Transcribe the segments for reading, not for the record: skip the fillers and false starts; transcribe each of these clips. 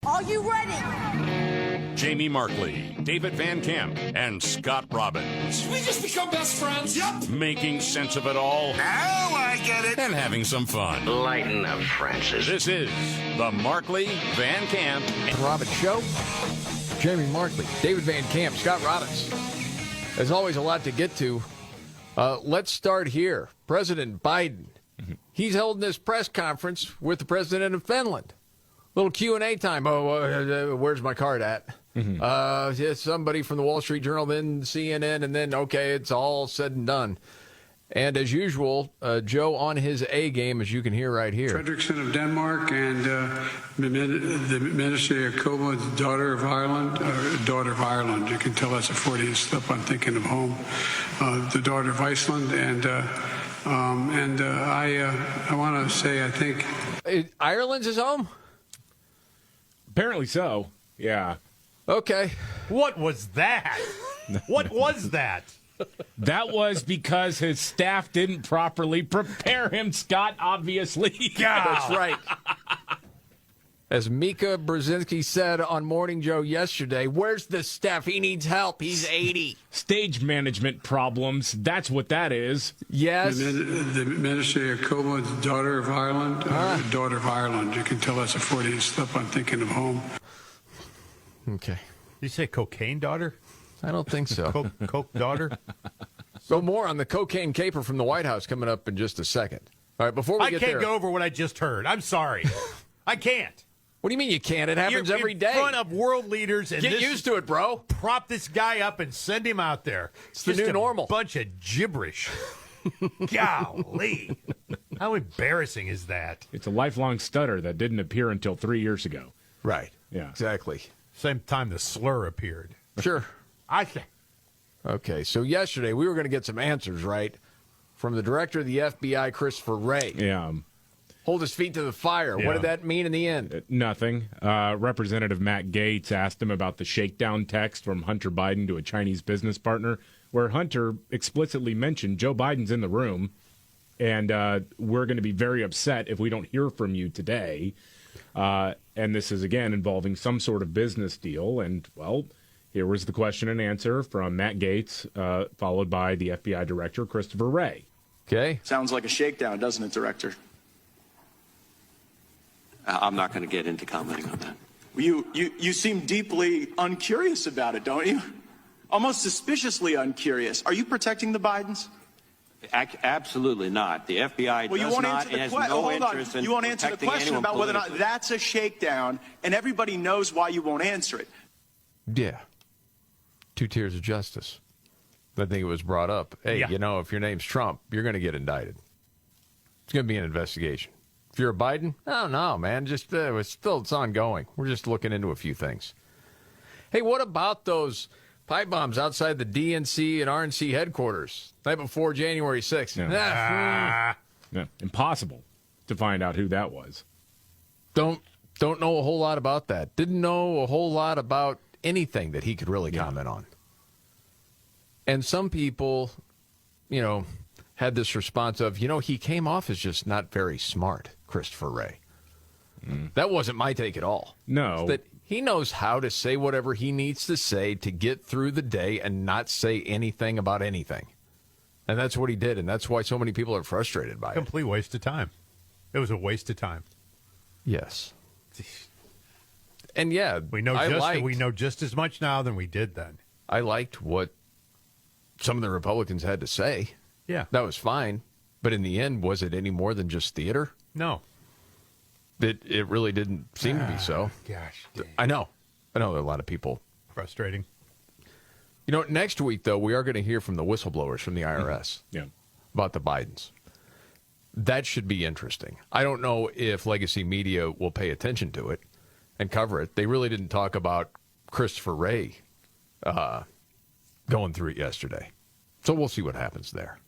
Are you ready? Jamie Markley, David Van Camp, and Scott Robbins. We just become best friends. Yep. Making sense of it all. Now I get it. And having some fun. Lighten up, Francis. This is the Markley, Van Camp, and Robbins Show. Jamie Markley, David Van Camp, Scott Robbins. There's always a lot to get to. Let's start here. President Biden. He's holding this press conference with the president of Finland. Little Q&A time. Where's my card at? Somebody from the Wall Street Journal, then CNN, and then, okay, it's all said and done. And as usual, Joe on his A game, as you can hear right here. Fredrickson of Denmark and the Minister Jacoba, daughter of Ireland. You can tell that's a Freudian slip. I'm thinking of home. The daughter of Iceland. And I want to say, I think... Ireland's his home? Apparently so, yeah. Okay. What was that? What was that? That was because his staff didn't properly prepare him, Scott, obviously. That's right. As Mika Brzezinski said on Morning Joe yesterday, where's the staff? He needs help. He's 80. Stage management problems. That's what that is. Yes. The Minister Jacoba, daughter of Ireland. Daughter of Ireland. You can tell that's a Freudian slip. I'm thinking of home. Okay. Did you say cocaine daughter? I don't think so. Coke daughter? So more on the cocaine caper from the White House coming up in just a second. All right, before we get there. I can't go over what I just heard. I'm sorry. I can't. What do you mean you can't? It happens every day. In front of world leaders. And get used to it, bro. Prop this guy up and send him out there. It's the new normal. Bunch of gibberish. Golly. How embarrassing is that? It's a lifelong stutter that didn't appear until 3 years ago. Right. Yeah. Exactly. Same time the slur appeared. Sure. I think. Okay, so yesterday we were going to get some answers, right, from the director of the FBI, Christopher Wray. Yeah. Hold his feet to the fire. Yeah. What did that mean in the end? Nothing. Representative Matt Gaetz asked him about the shakedown text from Hunter Biden to a Chinese business partner, where Hunter explicitly mentioned Joe Biden's in the room, and we're going to be very upset if we don't hear from you today. And this is, again, involving some sort of business deal. And, well, here was the question and answer from Matt Gaetz, followed by the FBI director, Christopher Wray. Okay. Sounds like a shakedown, doesn't it, Director? I'm not going to get into commenting on that. You seem deeply uncurious about it, don't you? Almost suspiciously uncurious. Are you protecting the Bidens? Absolutely not. The FBI does not and has no interest in You won't answer the question about whether or not that's a shakedown, and everybody knows why you won't answer it. Yeah. 2 tiers of justice. I think it was brought up. Hey, you know, if your name's Trump, you're going to get indicted. It's going to be an investigation. If you're a Biden, oh, no, man. Just it's ongoing. We're just looking into a few things. Hey, what about those pipe bombs outside the DNC and RNC headquarters night before January 6th? No, impossible to find out who that was. Don't know a whole lot about that. Didn't know a whole lot about anything that he could really comment on. And some people, you know, had this response of, you know, he came off as just not very smart, Christopher Wray. That wasn't my take at all. No. That he knows how to say whatever he needs to say to get through the day and not say anything about anything. And that's what he did, and that's why so many people are frustrated by it. Complete waste of time. It was a waste of time. Yes. And yeah, we know just as much now than we did then. I liked what some of the Republicans had to say. Yeah. That was fine. But in the end, was it any more than just theater? No. It really didn't seem to be so. Gosh. Dang. I know there are a lot of people. Frustrating. You know, next week, though, we are going to hear from the whistleblowers from the IRS about the Bidens. That should be interesting. I don't know if legacy media will pay attention to it and cover it. They really didn't talk about Christopher Wray going through it yesterday. So we'll see what happens there.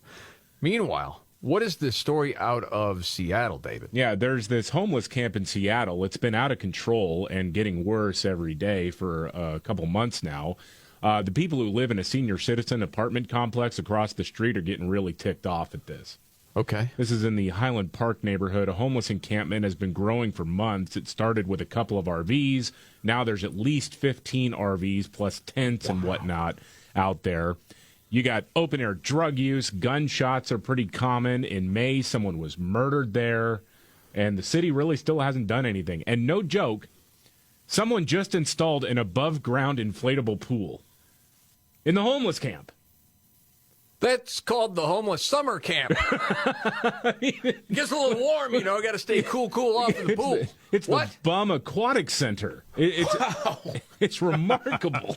Meanwhile, what is this story out of Seattle, David? Yeah, there's this homeless camp in Seattle. It's been out of control and getting worse every day for a couple months now. The people who live in a senior citizen apartment complex across the street are getting really ticked off at this. Okay. This is in the Highland Park neighborhood. A homeless encampment has been growing for months. It started with a couple of RVs. Now there's at least 15 RVs plus tents and whatnot out there. You got open-air drug use. Gunshots are pretty common. In May, someone was murdered there, and the city really still hasn't done anything. And no joke, someone just installed an above-ground inflatable pool in the homeless camp. That's called the homeless summer camp. It gets a little warm, got to stay cool off in the pool. It's the Bum Aquatic Center. It's remarkable.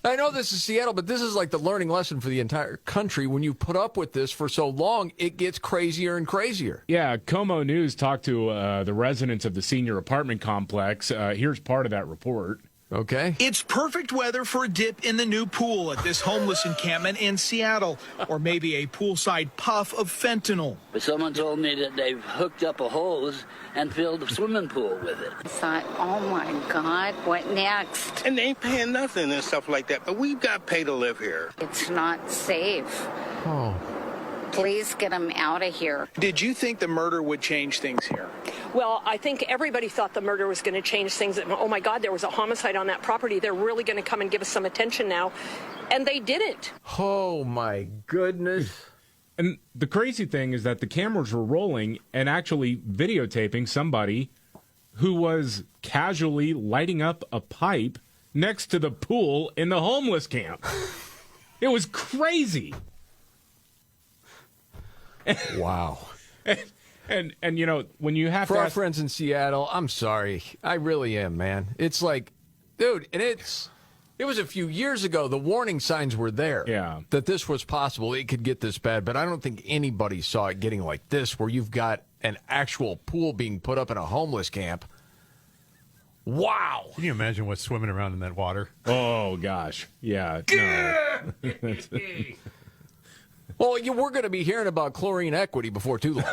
I know this is Seattle, but this is like the learning lesson for the entire country. When you put up with this for so long, it gets crazier and crazier. Yeah, Como News talked to the residents of the senior apartment complex. Here's part of that report. Okay. It's perfect weather for a dip in the new pool at this homeless encampment in Seattle, or maybe a poolside puff of fentanyl. But someone told me that they've hooked up a hose and filled the swimming pool with it. I thought, oh my God, what next? And they ain't paying nothing and stuff like that, but we've got pay to live here. It's not safe. Oh. Please get them out of here. Did you think the murder would change things here? Well, I think everybody thought the murder was going to change things. Oh, my God, there was a homicide on that property. They're really going to come and give us some attention now. And they didn't. Oh, my goodness. And the crazy thing is that the cameras were rolling and actually videotaping somebody who was casually lighting up a pipe next to the pool in the homeless camp. It was crazy. Wow. And when you have for to our ask... friends in Seattle, I'm sorry. I really am, man. It's like, dude, and it was a few years ago. The warning signs were there. Yeah. That this was possible. It could get this bad, but I don't think anybody saw it getting like this, where you've got an actual pool being put up in a homeless camp. Wow. Can you imagine what's swimming around in that water? Oh, gosh. Yeah. No. Well, we're going to be hearing about chlorine equity before too long.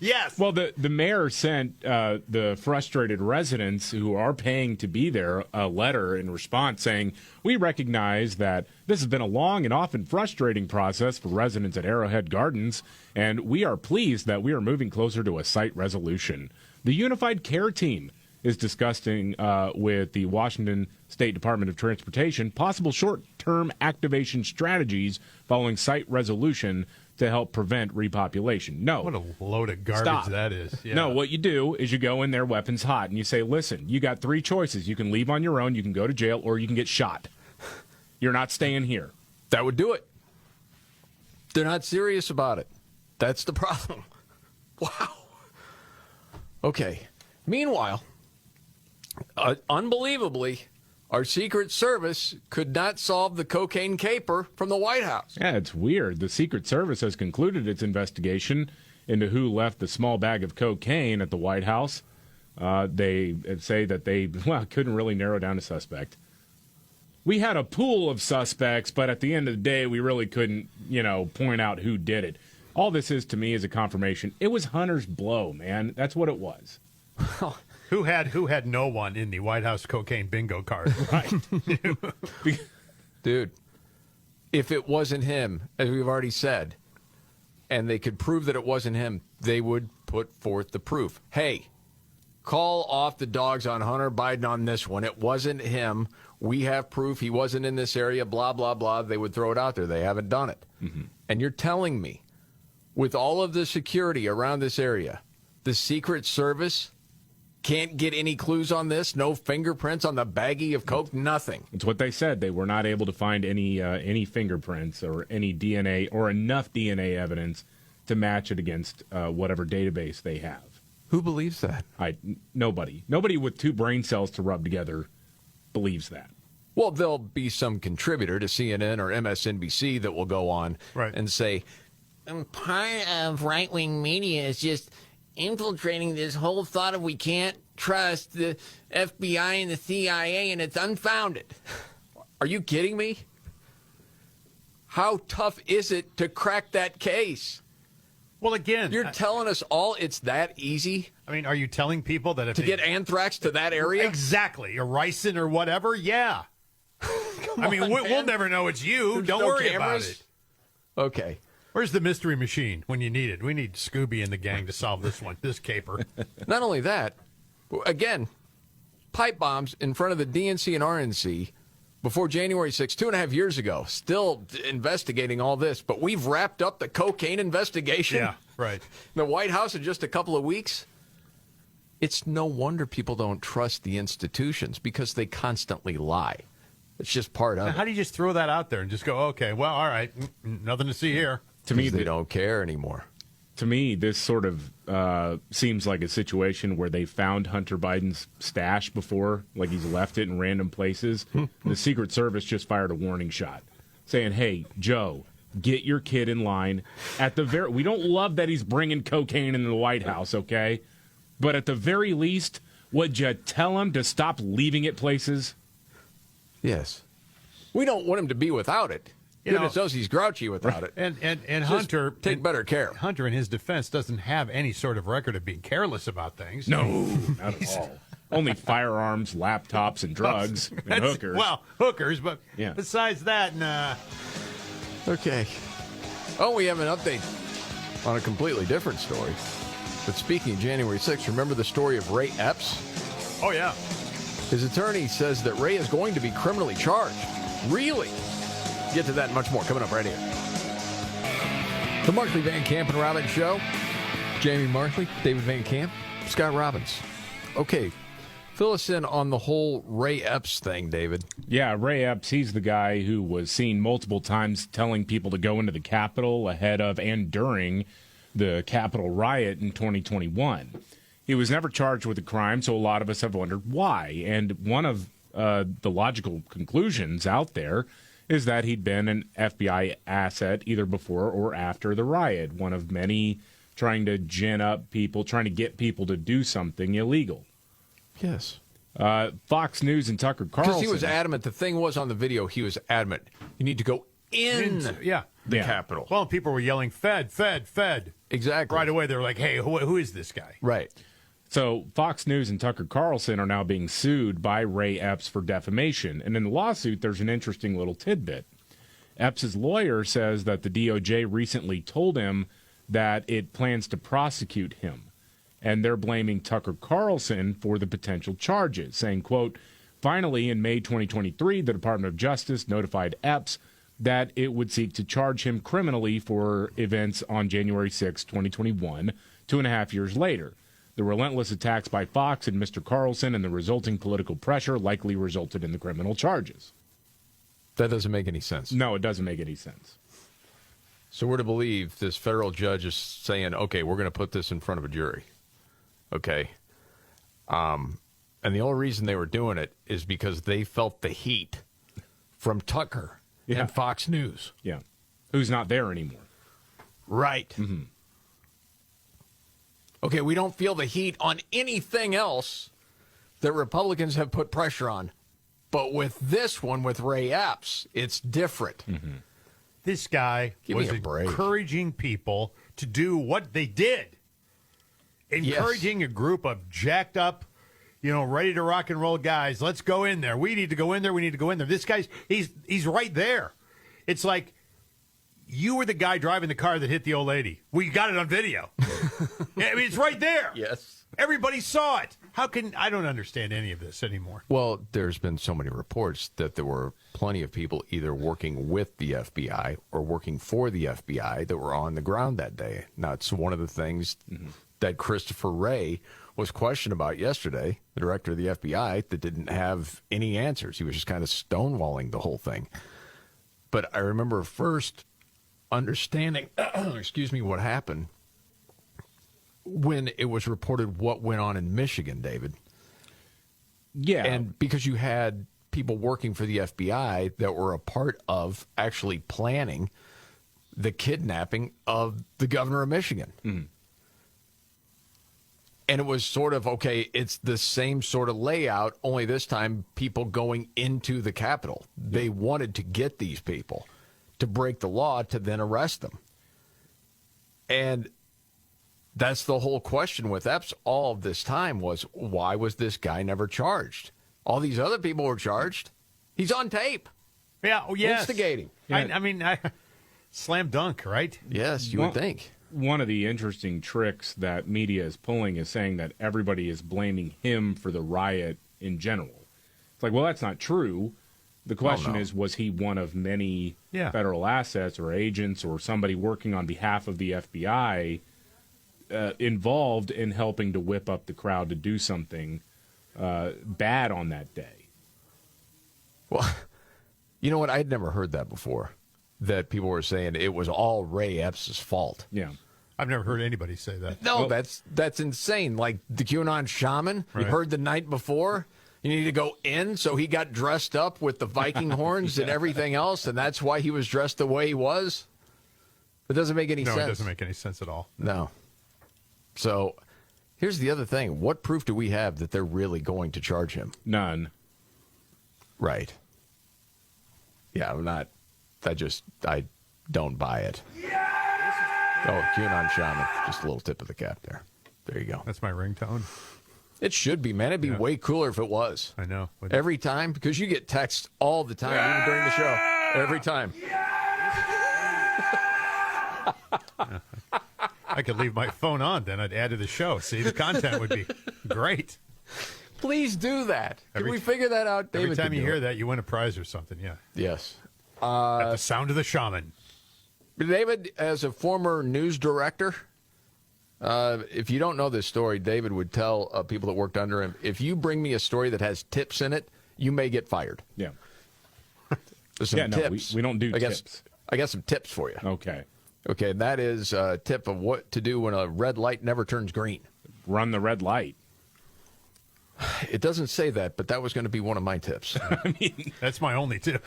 Yes. Well, the mayor sent the frustrated residents who are paying to be there a letter in response saying, we recognize that this has been a long and often frustrating process for residents at Arrowhead Gardens, and we are pleased that we are moving closer to a site resolution. The Unified Care Team is discussing with the Washington State Department of Transportation possible short-term activation strategies following site resolution to help prevent repopulation. No. What a load of garbage Stop. that is. Yeah. No, what you do is you go in there weapons hot and you say, listen, you got three choices. You can leave on your own, you can go to jail, or you can get shot. You're not staying here. That would do it. They're not serious about it. That's the problem. Wow. Okay. Meanwhile, unbelievably, our Secret Service could not solve the cocaine caper from the White House. Yeah, it's weird. The Secret Service has concluded its investigation into who left the small bag of cocaine at the White House. They say that they couldn't really narrow down a suspect. We had a pool of suspects, but at the end of the day, we really couldn't, point out who did it. All this is to me is a confirmation. It was Hunter's blow, man. That's what it was. Who had no one in the White House cocaine bingo card? Right. Dude, if it wasn't him, as we've already said, and they could prove that it wasn't him, they would put forth the proof. Hey, call off the dogs on Hunter Biden on this one. It wasn't him. We have proof he wasn't in this area, blah, blah, blah. They would throw it out there. They haven't done it. Mm-hmm. And you're telling me, with all of the security around this area, the Secret Service can't get any clues on this? No fingerprints on the baggie of coke? Nothing. It's what they said. They were not able to find any fingerprints or any DNA or enough DNA evidence to match it against whatever database they have. Who believes that? Nobody. Nobody with two brain cells to rub together believes that. Well, there'll be some contributor to CNN or MSNBC that will go on and say, part of right-wing media is just infiltrating this whole thought of we can't trust the FBI and the CIA, and it's unfounded. Are you kidding me? How tough is it to crack that case? Well, again, you're telling us all it's that easy? I mean, are you telling people that if to get anthrax to that area? Exactly. Or ricin or whatever? Yeah. I mean, we'll never know it's you. There's Don't no worry cameras. about it. Okay. Where's the mystery machine when you need it? We need Scooby and the gang to solve this one, this caper. Not only that, again, pipe bombs in front of the DNC and RNC before January 6th, 2.5 years ago, still investigating all this. But we've wrapped up the cocaine investigation. Yeah, right. The White House in just a couple of weeks. It's no wonder people don't trust the institutions because they constantly lie. It's just part of it. How do you just throw that out there and just go, okay, well, all right, nothing to see here? To me, they don't care anymore. To me, this sort of seems like a situation where they found Hunter Biden's stash before, like he's left it in random places. The Secret Service just fired a warning shot saying, hey, Joe, get your kid in line. We don't love that he's bringing cocaine into the White House, okay? But at the very least, would you tell him to stop leaving it places? Yes. We don't want him to be without it. Goodness knows he's grouchy without it. And Hunter, take better care. Hunter, in his defense, doesn't have any sort of record of being careless about things. No, not at all. Only firearms, laptops, and drugs, and hookers. Well, hookers, but yeah. Besides that, nah. Okay. Oh, we have an update on a completely different story. But speaking of January 6th, remember the story of Ray Epps? Oh, yeah. His attorney says that Ray is going to be criminally charged. Really? Get to that and much more coming up right here. The Markley, Van Camp, and Robbins Show. Jamie Markley, David Van Camp, Scott Robbins. Okay, fill us in on the whole Ray Epps thing, David. Yeah, Ray Epps, he's the guy who was seen multiple times telling people to go into the Capitol ahead of and during the Capitol riot in 2021. He was never charged with a crime, so a lot of us have wondered why. And one of the logical conclusions out there is that he'd been an FBI asset either before or after the riot, one of many trying to gin up people, trying to get people to do something illegal. Yes. Fox News and Tucker Carlson. Because he was adamant. The thing was on the video, he was adamant. You need to go in the Capitol. Well, people were yelling, Fed, Fed, Fed. Exactly. Right away, they were like, hey, who is this guy? Right. So Fox News and Tucker Carlson are now being sued by Ray Epps for defamation. And in the lawsuit, there's an interesting little tidbit. Epps' lawyer says that the DOJ recently told him that it plans to prosecute him. And they're blaming Tucker Carlson for the potential charges, saying, quote, finally, in May 2023, the Department of Justice notified Epps that it would seek to charge him criminally for events on January 6, 2021, 2.5 years later. The relentless attacks by Fox and Mr. Carlson and the resulting political pressure likely resulted in the criminal charges. That doesn't make any sense. No, it doesn't make any sense. So we're to believe this federal judge is saying, okay, we're going to put this in front of a jury. Okay. And the only reason they were doing it is because they felt the heat from Tucker and Fox News. Yeah. Who's not there anymore. Right. Mm-hmm. Okay, we don't feel the heat on anything else that Republicans have put pressure on. But with this one, with Ray Epps, it's different. Mm-hmm. This guy was encouraging people to do what they did. Encouraging a group of jacked up, ready to rock and roll guys. Let's go in there. We need to go in there. We need to go in there. This guy's, he's right there. It's like, you were the guy driving the car that hit the old lady. We got it on video. I mean, it's right there. Yes. Everybody saw it. I don't understand any of this anymore. Well, there's been so many reports that there were plenty of people either working with the FBI or working for the FBI that were on the ground that day. Now, it's one of the things that Christopher Wray was questioned about yesterday, the director of the FBI, that didn't have any answers. He was just kind of stonewalling the whole thing. But I remember first understanding, what happened when it was reported what went on in Michigan, David. Yeah. And because you had people working for the FBI that were a part of actually planning the kidnapping of the governor of Michigan. Mm-hmm. And it was sort of, okay, it's the same sort of layout, only this time people going into the Capitol. They wanted to get these people to break the law to then arrest them. And that's the whole question with Epps all of this time was, why was this guy never charged? All these other people were charged. He's on tape. Yeah, yes. Instigating. Yeah. I mean, Slam dunk, right? Yes, you would think. One of the interesting tricks that media is pulling is saying that everybody is blaming him for the riot in general. It's like, well, that's not true. The question is, was he one of many federal assets or agents or somebody working on behalf of the FBI involved in helping to whip up the crowd to do something bad on that day? Well, you know what? I had never heard that before, that people were saying it was all Ray Epps' fault. Yeah. I've never heard anybody say that. No, that's insane. Like the QAnon shaman, you heard the night before, you need to go in, so he got dressed up with the Viking horns and everything else, and that's why he was dressed the way he was? It doesn't make any sense. No, it doesn't make any sense at all. No. So here's the other thing. What proof do we have that they're really going to charge him? None. Right. Yeah, I don't buy it. Oh, QAnon shaman. Just a little tip of the cap there. There you go. That's my ringtone. It should be, man. It'd be way cooler if it was. I know. Every time, because you get texts all the time, even during the show. Every time. I could leave my phone on, then I'd add to the show. See, the content would be great. Please do that. Can we figure that out? David, every time you hear that, you win a prize or something, yeah. Yes. At the sound of the shaman. David, as a former news director, if you don't know this story, David would tell people that worked under him, if you bring me a story that has tips in it, you may get fired. Yeah. There's some tips. We don't do tips. I got some tips for you. Okay. Okay, that is a tip of what to do when a red light never turns green. Run the red light. It doesn't say that, but that was going to be one of my tips. I mean, that's my only tip.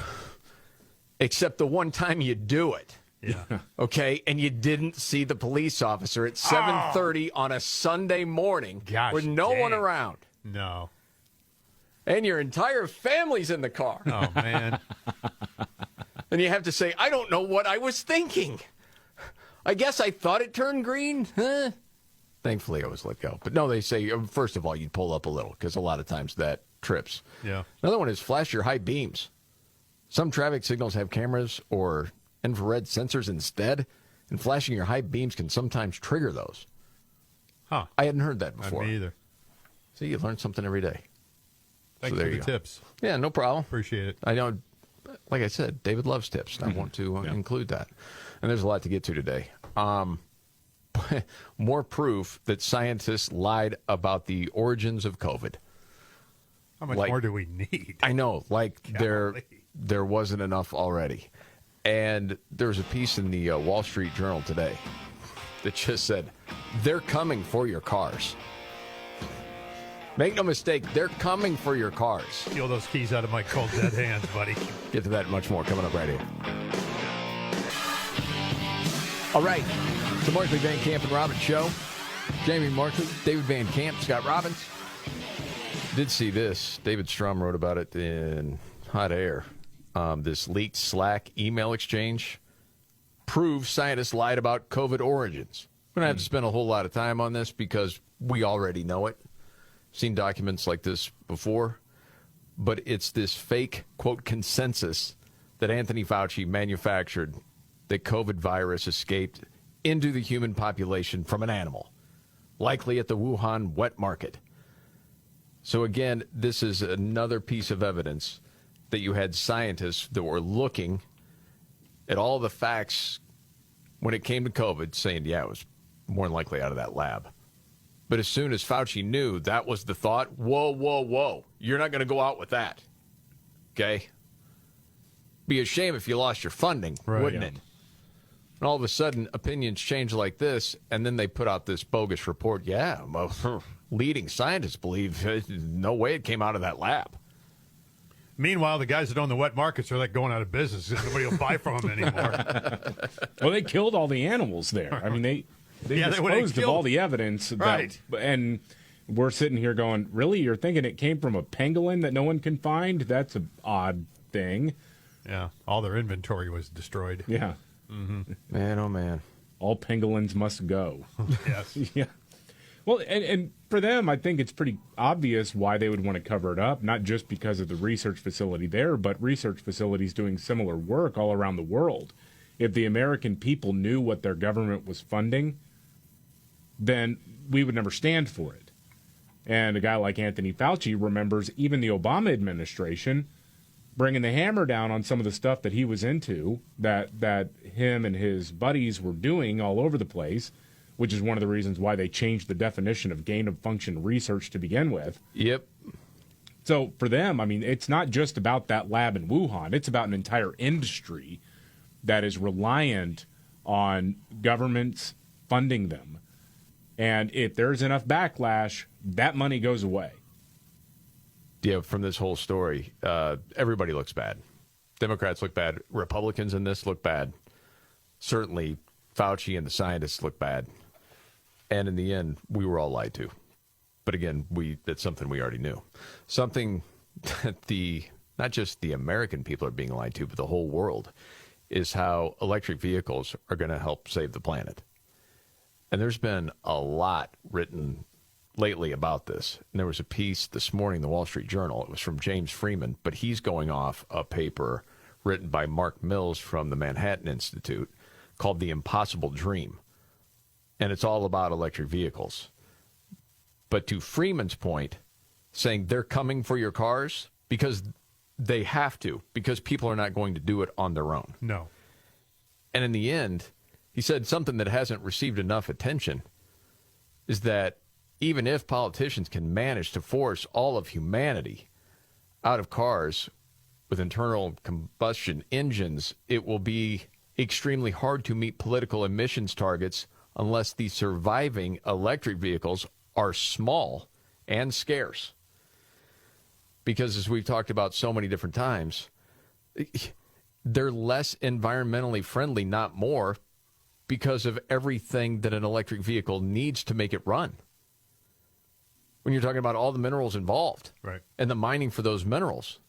Except the one time you do it. Yeah. Okay, and you didn't see the police officer at 7:30 on a Sunday morning with no one around. No. And your entire family's in the car. Oh, man. And you have to say, I don't know what I was thinking. I guess I thought it turned green. Huh? Thankfully, I was let go. But no, they say, first of all, you'd pull up a little, because a lot of times that trips. Yeah. Another one is flash your high beams. Some traffic signals have cameras or infrared sensors instead, and flashing your high beams can sometimes trigger those. Huh. I hadn't heard that before. Me either. See, you learn something every day. Thanks for the tips. Yeah, no problem. Appreciate it. I know, like I said, David loves tips. And I want to include that. And there's a lot to get to today. More proof that scientists lied about the origins of COVID. How much more do we need? I know, there wasn't enough already. And there's a piece in the Wall Street Journal today that just said, they're coming for your cars. Make no mistake, they're coming for your cars. Steal those keys out of my cold, dead hands, buddy. Get to that and much more coming up right here. All right, the Markley, Van Camp, and Robbins Show. Jamie Markley, David Van Camp, Scott Robbins. Did see this. David Strum wrote about it in Hot Air. This leaked Slack email exchange proves scientists lied about COVID origins. We're going to have to spend a whole lot of time on this because we already know it. Seen documents like this before. But it's this fake, quote, consensus that Anthony Fauci manufactured that COVID virus escaped into the human population from an animal, likely at the Wuhan wet market. So again, this is another piece of evidence that you had scientists that were looking at all the facts when it came to COVID, saying, yeah, it was more than likely out of that lab. But as soon as Fauci knew that was the thought, whoa, you're not going to go out with that. Okay? Be a shame if you lost your funding, wouldn't it? And all of a sudden, opinions change like this, and then they put out this bogus report. Yeah, well, leading scientists believe no way it came out of that lab. Meanwhile, the guys that own the wet markets are like going out of business. Nobody will buy from them anymore. Well, they killed all the animals there. I mean, they disposed of all the evidence. Right. And we're sitting here going, really? You're thinking it came from a pangolin that no one can find? That's an odd thing. Yeah, all their inventory was destroyed. Yeah. Mm-hmm. Man, oh, man. All pangolins must go. Yes. Yeah. Well, and for them, I think it's pretty obvious why they would want to cover it up, not just because of the research facility there, but research facilities doing similar work all around the world. If the American people knew what their government was funding, then we would never stand for it. And a guy like Anthony Fauci remembers even the Obama administration bringing the hammer down on some of the stuff that he was into, that him and his buddies were doing all over the place, which is one of the reasons why they changed the definition of gain-of-function research to begin with. Yep. So for them, I mean, it's not just about that lab in Wuhan. It's about an entire industry that is reliant on governments funding them. And if there's enough backlash, that money goes away. Yeah, from this whole story, everybody looks bad. Democrats look bad. Republicans in this look bad. Certainly, Fauci and the scientists look bad. And in the end, we were all lied to. But again, that's something we already knew. Something that not just the American people are being lied to, but the whole world, is how electric vehicles are going to help save the planet. And there's been a lot written lately about this. And there was a piece this morning in the Wall Street Journal. It was from James Freeman, but he's going off a paper written by Mark Mills from the Manhattan Institute called The Impossible Dream. And it's all about electric vehicles. But to Freeman's point, saying they're coming for your cars because they have to, because people are not going to do it on their own. No. And in the end, he said something that hasn't received enough attention is that even if politicians can manage to force all of humanity out of cars with internal combustion engines, it will be extremely hard to meet political emissions targets unless the surviving electric vehicles are small and scarce. Because as we've talked about so many different times, they're less environmentally friendly, not more, because of everything that an electric vehicle needs to make it run. When you're talking about all the minerals involved, right, and the mining for those minerals,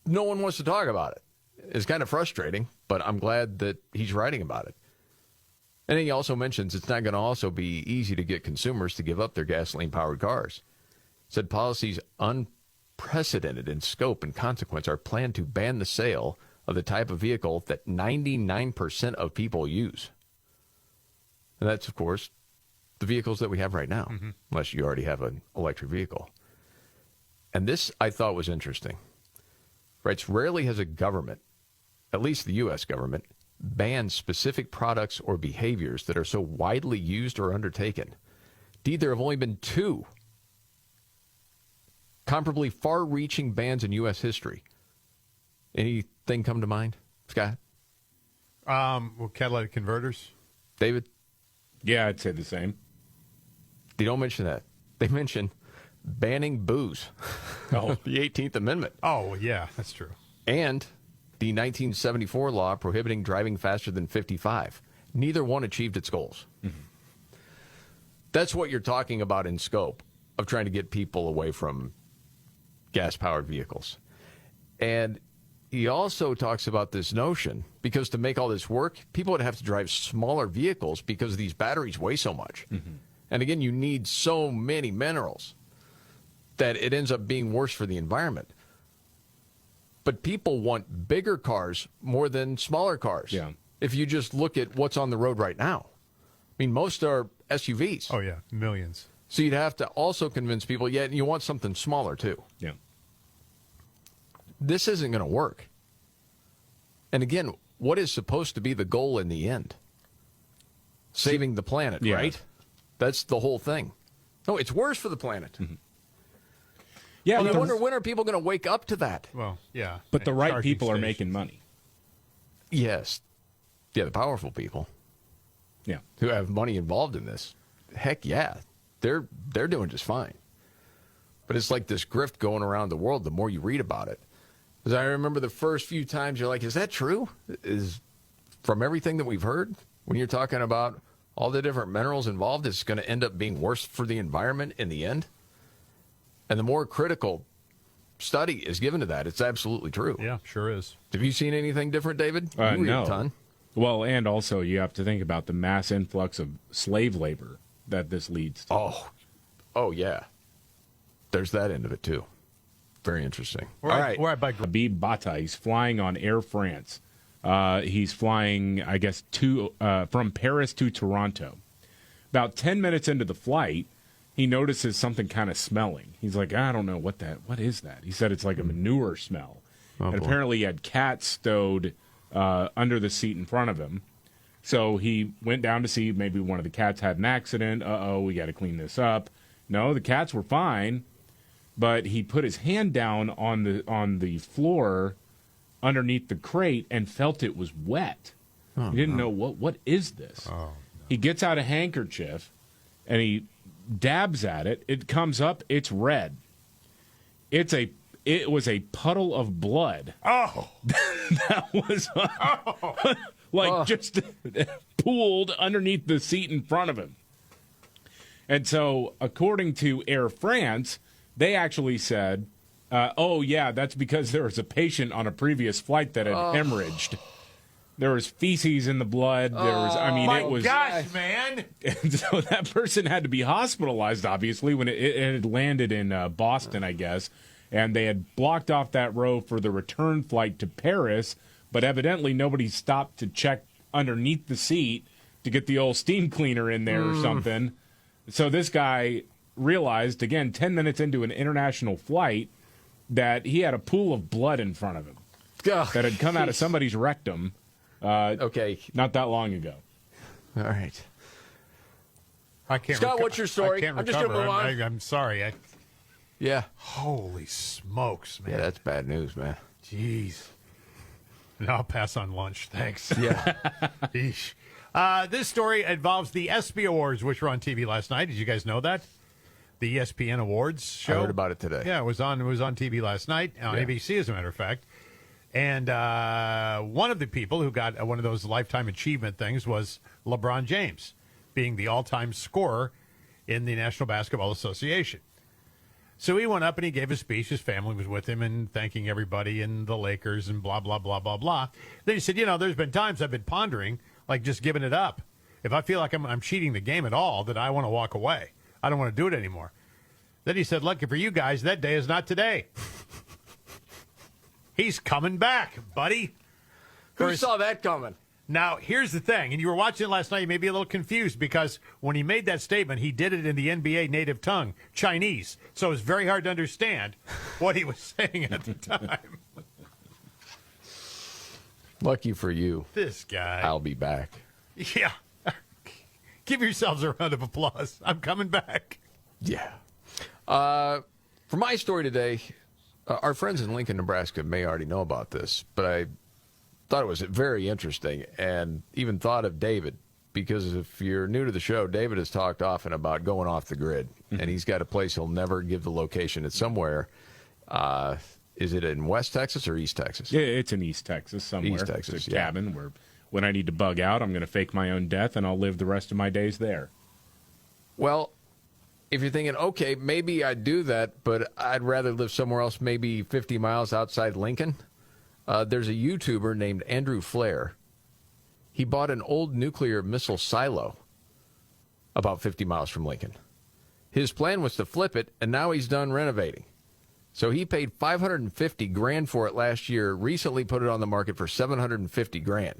no one wants to talk about it. It's kind of frustrating, but I'm glad that he's writing about it. And then he also mentions it's not going to also be easy to get consumers to give up their gasoline-powered cars. Said policies unprecedented in scope and consequence are planned to ban the sale of the type of vehicle that 99% of people use. And that's, of course, the vehicles that we have right now, unless you already have an electric vehicle. And this I thought was interesting. Right, rarely has a government, at least the U.S. government, banned specific products or behaviors that are so widely used or undertaken. Indeed, there have only been 2 comparably far-reaching bans in U.S. history. Anything come to mind, Scott? Well, catalytic converters. David? Yeah, I'd say the same. They don't mention that. They mention banning booze. Oh. The 18th Amendment. Oh, yeah, that's true. And the 1974 law prohibiting driving faster than 55. Neither one achieved its goals. Mm-hmm. That's what you're talking about in scope of trying to get people away from gas-powered vehicles. And he also talks about this notion, because to make all this work, people would have to drive smaller vehicles because these batteries weigh so much. Mm-hmm. And again, you need so many minerals that it ends up being worse for the environment. But people want bigger cars more than smaller cars. Yeah. If you just look at what's on the road right now. I mean, most are SUVs. Oh, yeah, millions. So you'd have to also convince people, yeah, you want something smaller, too. Yeah. This isn't going to work. And again, what is supposed to be the goal in the end? Saving the planet, Yeah. right? That's the whole thing. No, it's worse for the planet. Mm-hmm. Yeah, and I wonder, when are people going to wake up to that? Well, yeah. But the right Charging people are stations. making money. Yes. Yeah, the powerful people. Yeah. Who have money involved in this. Heck yeah. They're doing just fine. But it's like this grift going around the world the more you read about it. Because I remember the first few times you're like, is that true? Is from everything that we've heard, when you're talking about all the different minerals involved, it's going to end up being worse for the environment in the end? And the more critical study is given to that, it's absolutely true. Yeah, sure is. Have you seen anything different, David? You read No. a ton. Well, and also you have to think about the mass influx of slave labor that this leads to. Oh yeah. There's that end of it, too. Very interesting. All right. Habib Bata, he's flying on Air France. He's flying, I guess, from Paris to Toronto. About 10 minutes into the flight, he notices something kind of smelling. He's like, I don't know what is that? He said it's like a manure smell. Oh, and boy. apparently he had cats stowed under the seat in front of him. So he went down to see maybe one of the cats had an accident. We got to clean this up. No, the cats were fine, but he put his hand down on the floor underneath the crate and felt it was wet. He didn't know what is this. Oh, no. He gets out a handkerchief and he dabs at it. It comes up. It's red. It was a puddle of blood. Oh, That was just pooled underneath the seat in front of him. And so, according to Air France, they actually said, that's because there was a patient on a previous flight that had hemorrhaged. There was feces in the blood. Gosh, man. And so that person had to be hospitalized, obviously, when it had landed in Boston, I guess. And they had blocked off that row for the return flight to Paris, but evidently nobody stopped to check underneath the seat to get the old steam cleaner in there or something. So this guy realized, again, 10 minutes into an international flight, that he had a pool of blood in front of him that had come out of somebody's rectum not that long ago. All right. I can't Scott, what's your story? I can't I'm just going to move on. I'm sorry. Yeah. Holy smokes, man. Yeah, that's bad news, man. Jeez. And I'll pass on lunch. Thanks. Yeah. Eesh. This story involves the ESPY Awards, which were on TV last night. Did you guys know that? The ESPN Awards show. I heard about it today. Yeah, it was on TV last night on ABC, as a matter of fact. And one of the people who got one of those lifetime achievement things was LeBron James, being the all-time scorer in the National Basketball Association. So he went up and he gave a speech. His family was with him and thanking everybody and the Lakers and blah, blah, blah, blah, blah. Then he said, there's been times I've been pondering, like just giving it up. If I feel like I'm cheating the game at all, then I want to walk away. I don't want to do it anymore. Then he said, lucky for you guys, that day is not today. He's coming back, buddy. Who saw that coming? Now, here's the thing, and you were watching it last night, you may be a little confused because when he made that statement, he did it in the NBA native tongue, Chinese. So it's very hard to understand what he was saying at the time. Lucky for you. This guy. I'll be back. Yeah. Give yourselves a round of applause. I'm coming back. Yeah. For my story today, our friends in Lincoln, Nebraska may already know about this, but I thought it was very interesting and even thought of David, because if you're new to the show, David has talked often about going off the grid, and he's got a place he'll never give the location. It's somewhere. Is it in West Texas or East Texas? Yeah, it's in East Texas somewhere. East Texas, it's a cabin where when I need to bug out, I'm going to fake my own death, and I'll live the rest of my days there. Well, if you're thinking, okay, maybe I'd do that, but I'd rather live somewhere else, maybe 50 miles outside Lincoln, there's a YouTuber named Andrew Flair. He bought an old nuclear missile silo about 50 miles from Lincoln. His plan was to flip it, and now he's done renovating. So he paid $550,000 for it last year, recently put it on the market for $750,000.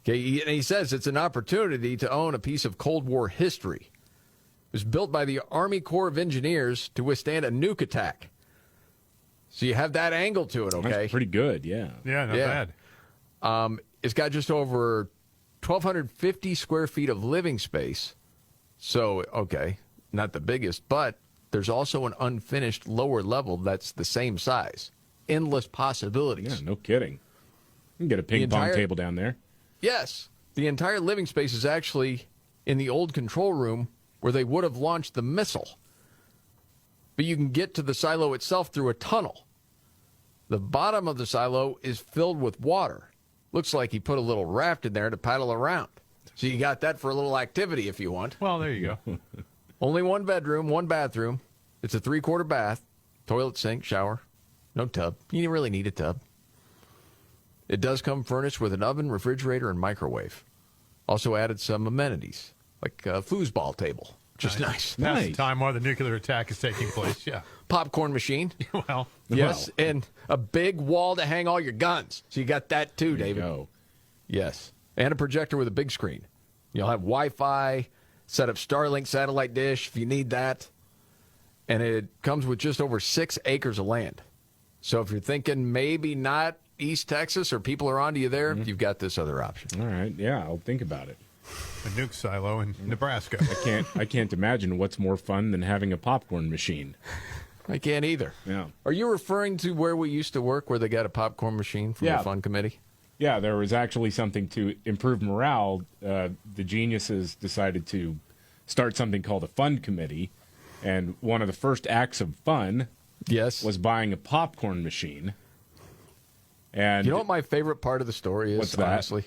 Okay, and he says it's an opportunity to own a piece of Cold War history. It was built by the Army Corps of Engineers to withstand a nuke attack. So you have that angle to it, okay? That's pretty good, yeah. Yeah, not bad. It's got just over 1,250 square feet of living space. So, okay, not the biggest, but there's also an unfinished lower level that's the same size. Endless possibilities. Yeah, no kidding. You can get a ping pong table down there. Yes. The entire living space is actually in the old control room where they would have launched the missile. But you can get to the silo itself through a tunnel. The bottom of the silo is filled with water. Looks like he put a little raft in there to paddle around. So you got that for a little activity if you want. Well, there you go. Only one bedroom, one bathroom. It's a 3-quarter bath, toilet, sink, shower. No tub. You didn't really need a tub. It does come furnished with an oven, refrigerator, and microwave. Also added some amenities, like a foosball table, Just nice. That's the time while the nuclear attack is taking place, yeah. Popcorn machine. Well. Yes, and a big wall to hang all your guns. So you got that too, David. Go. Yes. And a projector with a big screen. You'll have Wi-Fi, set up Starlink satellite dish if you need that. And it comes with just over 6 acres of land. So if you're thinking maybe not East Texas or people are onto you there, you've got this other option. All right. Yeah, I'll think about it. A nuke silo in Nebraska. I can't imagine what's more fun than having a popcorn machine. I can't either. Yeah. Are you referring to where we used to work where they got a popcorn machine from the fun committee? Yeah, there was actually something to improve morale. The geniuses decided to start something called a fun committee, and one of the first acts of fun was buying a popcorn machine. And you know what my favorite part of the story is, what's that? honestly?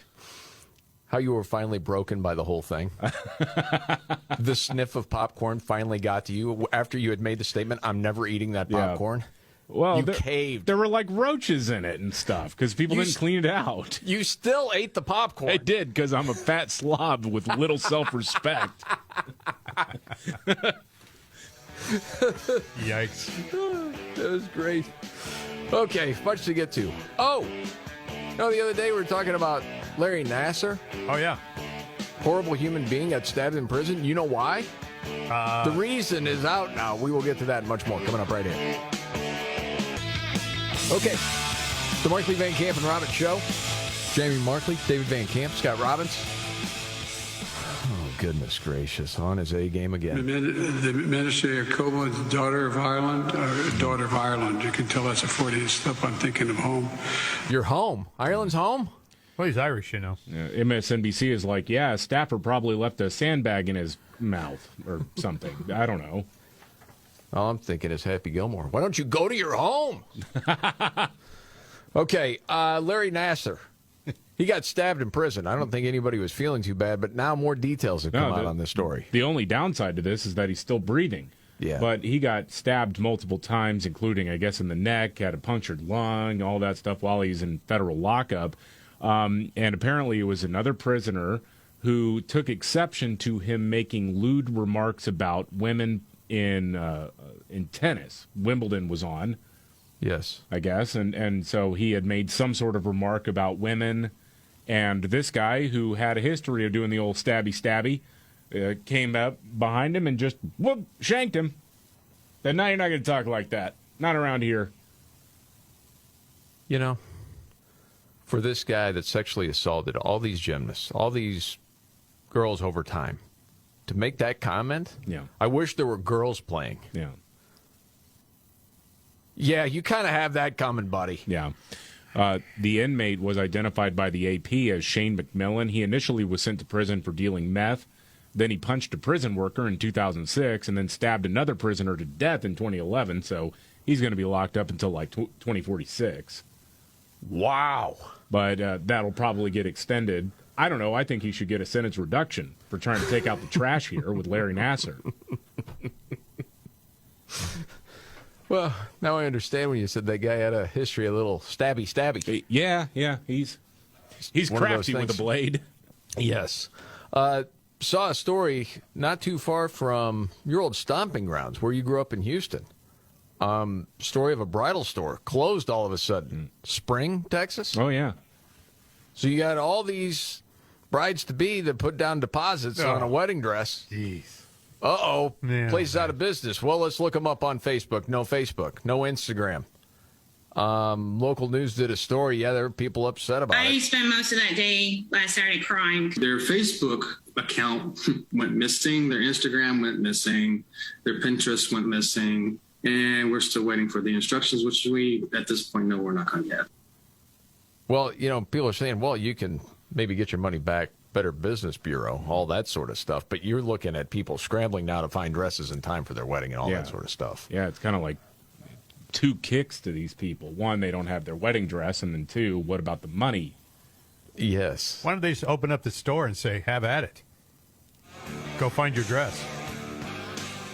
How you were finally broken by the whole thing. The sniff of popcorn finally got to you after you had made the statement, I'm never eating that popcorn. Yeah. Well, you caved. There were like roaches in it and stuff because people didn't clean it out. You still ate the popcorn. I did because I'm a fat slob with little self-respect. Yikes. That was great. Okay, much to get to. Oh, no, the other day we were talking about Larry Nassar. Oh, yeah. Horrible human being got stabbed in prison. You know why? The reason is out now. We will get to that and much more coming up right here. Okay, the Markley, Van Camp, and Robbins Show. Jamie Markley, David Van Camp, Scott Robbins. Oh, goodness gracious. On his A game again. The Minister of Coburg's daughter of Ireland, daughter of Ireland. You can tell that's a Freudian slip. I'm thinking of home. You're home. Ireland's home? Well, he's Irish, you know. Yeah, MSNBC is like, yeah, Stafford probably left a sandbag in his mouth or something. I don't know. All I'm thinking is Happy Gilmore. Why don't you go to your home? Okay, Larry Nassar. He got stabbed in prison. I don't think anybody was feeling too bad, but now more details have come out on this story. The only downside to this is that he's still breathing. Yeah. But he got stabbed multiple times, including, I guess, in the neck, had a punctured lung, all that stuff while he's in federal lockup. And apparently it was another prisoner who took exception to him making lewd remarks about women in tennis. Wimbledon was on. Yes. I guess. And so he had made some sort of remark about women. And this guy, who had a history of doing the old stabby, came up behind him and just whoop, shanked him. Then now you're not going to talk like that. Not around here. You know, for this guy that sexually assaulted all these gymnasts, all these girls over time, to make that comment, I wish there were girls playing. Yeah. Yeah, you kind of have that coming, buddy. Yeah. The inmate was identified by the AP as Shane McMillan. He initially was sent to prison for dealing meth. Then he punched a prison worker in 2006 and then stabbed another prisoner to death in 2011. So he's going to be locked up until like 2046. Wow. But that'll probably get extended. I don't know. I think he should get a sentence reduction for trying to take out the trash here with Larry Nassar. Well, now I understand when you said that guy had a history, a little stabby. Yeah, he's crafty with a blade. Yes. Saw a story not too far from your old stomping grounds where you grew up in Houston. Story of a bridal store closed all of a sudden. Spring, Texas? Oh, yeah. So you got all these brides-to-be that put down deposits on a wedding dress. Jeez. Uh-oh. Yeah, place is out of business. Well, let's look them up on Facebook. No Instagram. Local news did a story. Yeah, there were people upset about it. I spent most of that day last Saturday crying. Their Facebook account went missing. Their Instagram went missing. Their Pinterest went missing. And we're still waiting for the instructions, which we, at this point, know we're not going to get. Well, you know, people are saying, well, you can maybe get your money back, Better Business Bureau, all that sort of stuff. But you're looking at people scrambling now to find dresses in time for their wedding and all that sort of stuff. Yeah, it's kind of like two kicks to these people. One, they don't have their wedding dress. And then two, what about the money? Yes. Why don't they just open up the store and say, have at it? Go find your dress.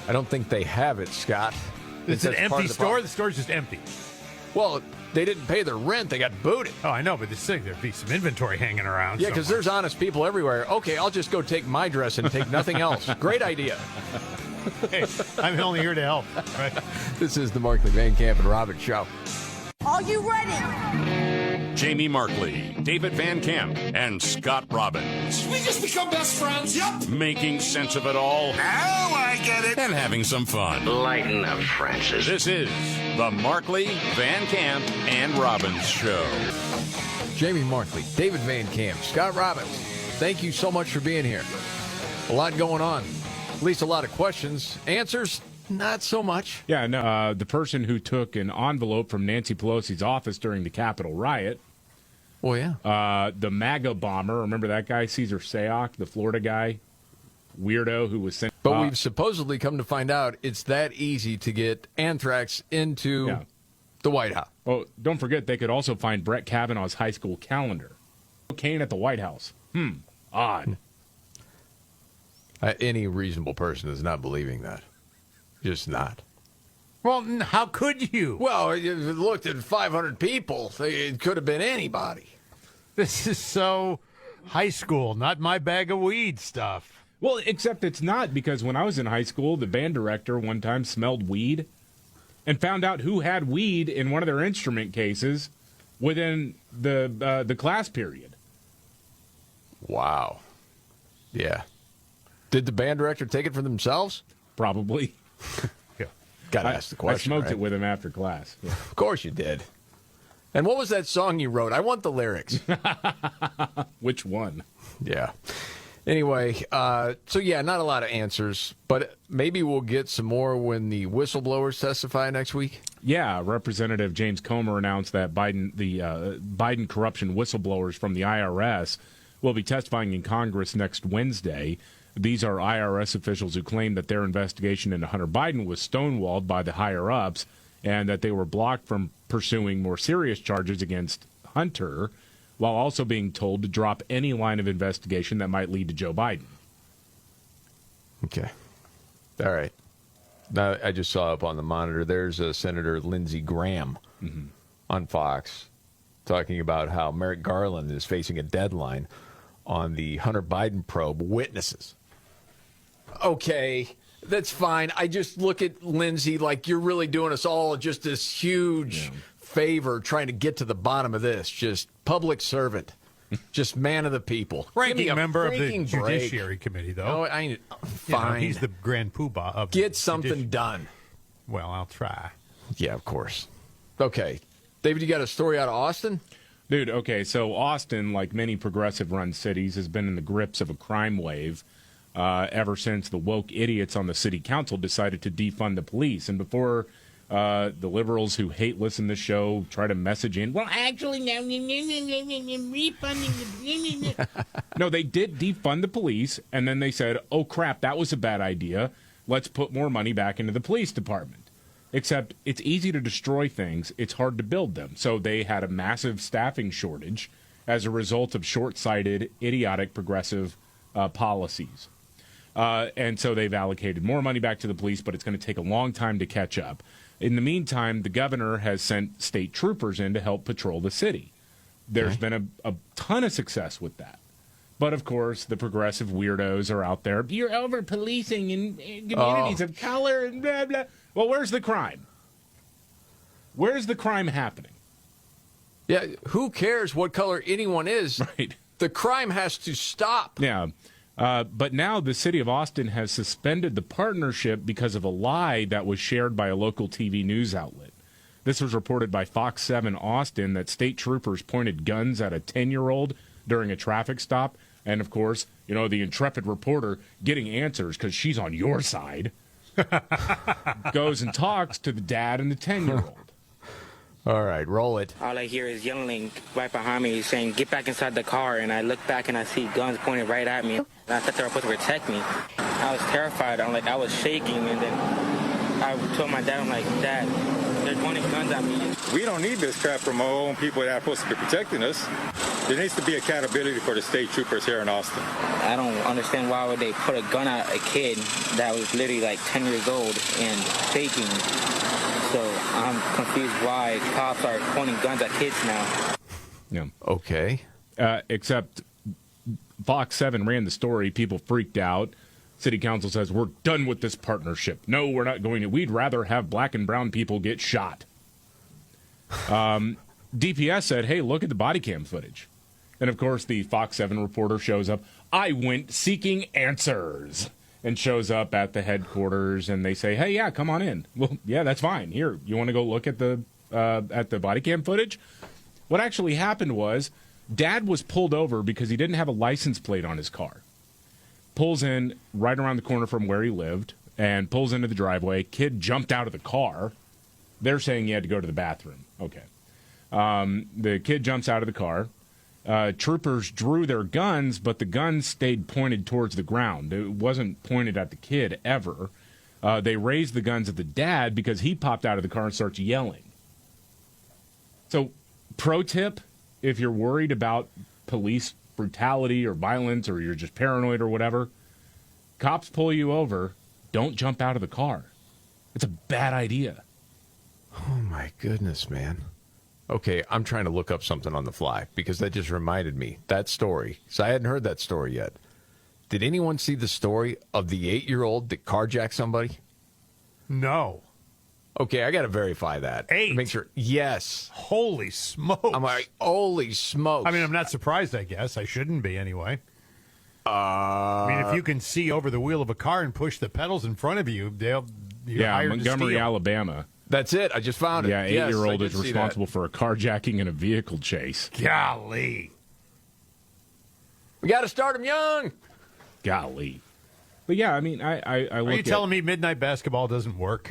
I don't think they have it, Scott. It's an empty store. The store's just empty. Well, they didn't pay their rent. They got booted. Oh, I know, but there'd be some inventory hanging around. Yeah, because there's honest people everywhere. Okay, I'll just go take my dress and take nothing else. Great idea. Hey, I'm only here to help. Right? This is the Markley, Van Camp, and Robbins Show. Are you ready? Jamie Markley, David Van Camp, and Scott Robbins. We just become best friends. Yep. Making sense of it all. Now I get it. And having some fun. Lighten up, Francis. This is the Markley, Van Camp, and Robbins Show. Jamie Markley, David Van Camp, Scott Robbins, thank you so much for being here. A lot going on. At least a lot of questions. Answers, not so much. Yeah, no, the person who took an envelope from Nancy Pelosi's office during the Capitol riot. Oh, yeah. The MAGA bomber, remember that guy, Cesar Sayoc, the Florida guy, weirdo who was sent. But we've supposedly come to find out it's that easy to get anthrax into the White House. Oh, don't forget, they could also find Brett Kavanaugh's high school calendar. Cocaine at the White House. Odd. Any reasonable person is not believing that. Just not. Well, how could you? Well, you looked at 500 people. It could have been anybody. This is so high school, not my bag of weed stuff. Well, except it's not, because when I was in high school, the band director one time smelled weed and found out who had weed in one of their instrument cases within the class period. Wow. Yeah. Did the band director take it for themselves? Probably. Yeah. Got to ask the question. I smoked right? it with him after class. Yeah. Of course you did. And what was that song you wrote? I want the lyrics. Which one? Yeah. Anyway, so yeah, not a lot of answers, but maybe we'll get some more when the whistleblowers testify next week. Yeah, Representative James Comer announced that Biden corruption whistleblowers from the IRS will be testifying in Congress next Wednesday. These are IRS officials who claim that their investigation into Hunter Biden was stonewalled by the higher-ups and that they were blocked from pursuing more serious charges against Hunter, while also being told to drop any line of investigation that might lead to Joe Biden. Okay. All right. Now, I just saw up on the monitor, there's Senator Lindsey Graham on Fox talking about how Merrick Garland is facing a deadline on the Hunter Biden probe witnesses. Okay, that's fine. I just look at Lindsey like you're really doing us all just this huge favor trying to get to the bottom of this. Just public servant. Just man of the people. Ranking member of the Judiciary Committee, though. Oh, fine. He's the grand poobah of Get something done. Well, I'll try. Yeah, of course. Okay. David, you got a story out of Austin? Dude, okay, so Austin, like many progressive-run cities, has been in the grips of a crime wave ever since the woke idiots on the city council decided to defund the police. And before the liberals who hate listen to the show try to message in, well, actually, no, refunding. No, they did defund the police, and then they said, oh, crap, that was a bad idea. Let's put more money back into the police department. Except it's easy to destroy things. It's hard to build them. So they had a massive staffing shortage as a result of short-sighted, idiotic, progressive policies. And so they've allocated more money back to the police, but it's going to take a long time to catch up. In the meantime, the governor has sent state troopers in to help patrol the city. There's been a ton of success with that. But, of course, the progressive weirdos are out there. You're over-policing in communities of color and blah, blah. Well, where's the crime? Where's the crime happening? Yeah, who cares what color anyone is? Right. The crime has to stop. Yeah. But now the city of Austin has suspended the partnership because of a lie that was shared by a local TV news outlet. This was reported by Fox 7 Austin that state troopers pointed guns at a 10-year-old during a traffic stop. And, of course, you know, the intrepid reporter getting answers because she's on your side goes and talks to the dad and the 10-year-old. All right, roll it. All I hear is yelling right behind me saying, get back inside the car. And I look back and I see guns pointed right at me. And I thought they were supposed to protect me. I was terrified. I was shaking. And then I told my dad, I'm like, Dad, they're pointing guns at me. We don't need this crap from our own people that are supposed to be protecting us. There needs to be accountability for the state troopers here in Austin. I don't understand why would they put a gun at a kid that was literally like 10 years old and faking. So I'm confused why cops are pointing guns at kids now. Yeah. Okay. Except Fox 7 ran the story. People freaked out. City Council says, we're done with this partnership. No, we're not going to. We'd rather have black and brown people get shot. DPS said, hey, look at the body cam footage. And, of course, the Fox 7 reporter shows up. I went seeking answers. And shows up at the headquarters, and they say, hey, yeah, come on in. Well, yeah, that's fine. Here, you want to go look at the body cam footage? What actually happened was Dad was pulled over because he didn't have a license plate on his car. Pulls in right around the corner from where he lived and pulls into the driveway. Kid jumped out of the car. They're saying he had to go to the bathroom. Okay. The kid jumps out of the car. Troopers drew their guns, but the guns stayed pointed towards the ground. It wasn't pointed at the kid ever. They raised the guns at the dad because he popped out of the car and starts yelling. So, pro tip, if you're worried about police brutality or violence or you're just paranoid or whatever, cops pull you over, don't jump out of the car. It's a bad idea. Oh, my goodness, man. Okay, I'm trying to look up something on the fly because that just reminded me, that story. So I hadn't heard that story yet. Did anyone see the story of the 8-year-old that carjacked somebody? No. Okay, I got to verify that. 8? Make sure. Yes. Holy smokes. I'm like, holy smokes. I mean, I'm not surprised, I guess. I shouldn't be anyway. I mean, if you can see over the wheel of a car and push the pedals in front of you, you're hired Montgomery, to steal. Alabama. That's it. I just found it. Yeah, 8-year-old is responsible for a carjacking and a vehicle chase. Golly. We got to start them young. Golly. But yeah, I mean, I look Are you telling me midnight basketball doesn't work?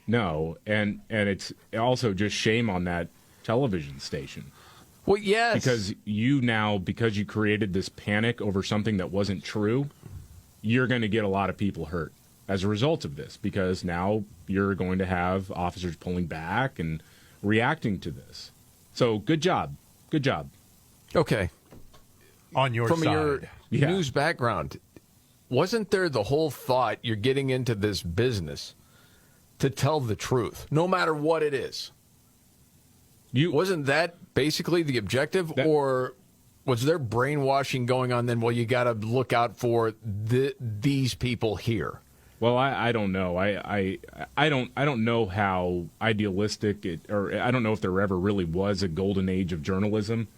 No, and it's also just shame on that television station. Well, yes. Because you created this panic over something that wasn't true, you're going to get a lot of people hurt as a result of this, because now you're going to have officers pulling back and reacting to this. So good job. Good job. Okay. On your From side. your Yeah. news background, wasn't there the whole thought you're getting into this business to tell the truth, no matter what it is? Wasn't that basically the objective, or was there brainwashing going on then? Well, you got to look out for these people here. Well, I don't know. I don't know how idealistic or I don't know if there ever really was a golden age of journalism,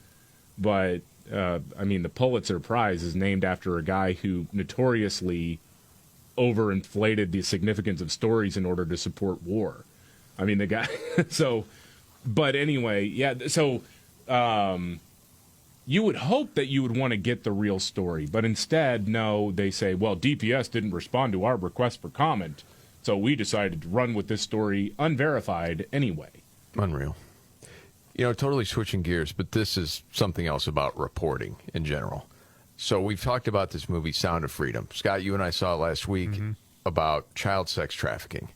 but I mean, the Pulitzer Prize is named after a guy who notoriously overinflated the significance of stories in order to support war. I mean, the guy. So, but anyway, yeah. So, you would hope that you would want to get the real story, but instead, no, they say, well, DPS didn't respond to our request for comment, so we decided to run with this story unverified anyway. Unreal. You know, totally switching gears, but this is something else about reporting in general. So we've talked about this movie, Sound of Freedom. Scott, you and I saw it last week about child sex trafficking.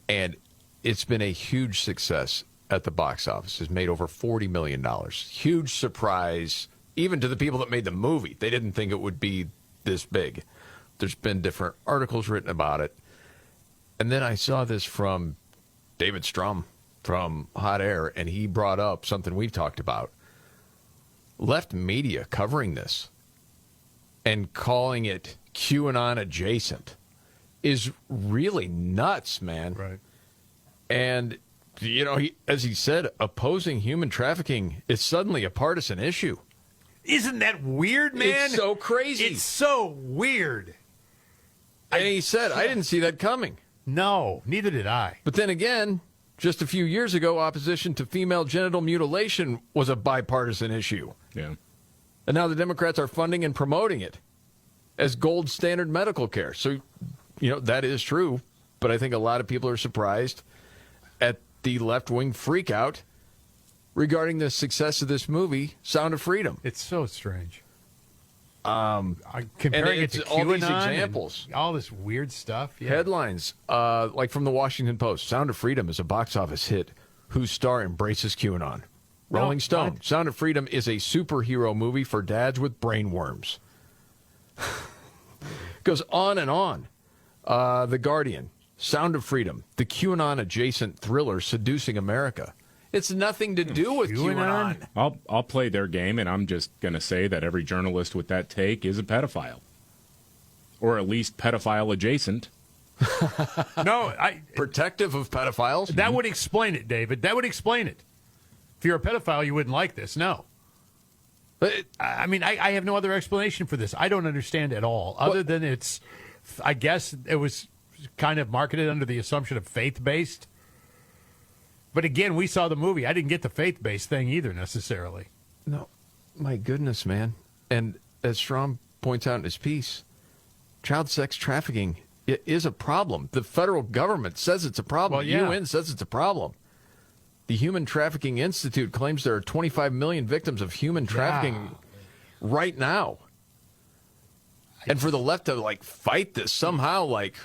And it's been a huge success at the box office. It's made over $40 million. Huge surprise, even to the people that made the movie. They didn't think it would be this big. There's been different articles written about it. And then I saw this from David Strum from Hot Air, and he brought up something we've talked about. Left media covering this and calling it QAnon adjacent is really nuts, man. Right. And, you know, as he said, opposing human trafficking is suddenly a partisan issue. Isn't that weird, man? It's so crazy. It's so weird. And he said, I didn't see that coming. No, neither did I. But then again, just a few years ago, opposition to female genital mutilation was a bipartisan issue. Yeah. And now the Democrats are funding and promoting it as gold standard medical care. So, you know, that is true. But I think a lot of people are surprised at the left-wing freakout regarding the success of this movie, Sound of Freedom. It's so strange. Comparing it to all these examples, all this weird stuff. Yeah. Headlines, like from the Washington Post: Sound of Freedom is a box office hit whose star embraces QAnon. Rolling Stone: what? Sound of Freedom is a superhero movie for dads with brain worms. Goes on and on. The Guardian: Sound of Freedom, the QAnon-adjacent thriller Seducing America. It's nothing to do with QAnon. I'll play their game, and I'm just going to say that every journalist with that take is a pedophile. Or at least pedophile-adjacent. No, protective of pedophiles. That would explain it, David. That would explain it. If you're a pedophile, you wouldn't like this. No. I mean, I have no other explanation for this. I don't understand at all, other than it's, I guess it was kind of marketed under the assumption of faith-based. But again, we saw the movie. I didn't get the faith-based thing either, necessarily. No, my goodness, man. And as Strom points out in his piece, child sex trafficking is a problem. The federal government says it's a problem. Well, yeah. The UN says it's a problem. The Human Trafficking Institute claims there are 25 million victims of human trafficking right now. And for the left to, like, fight this somehow, like,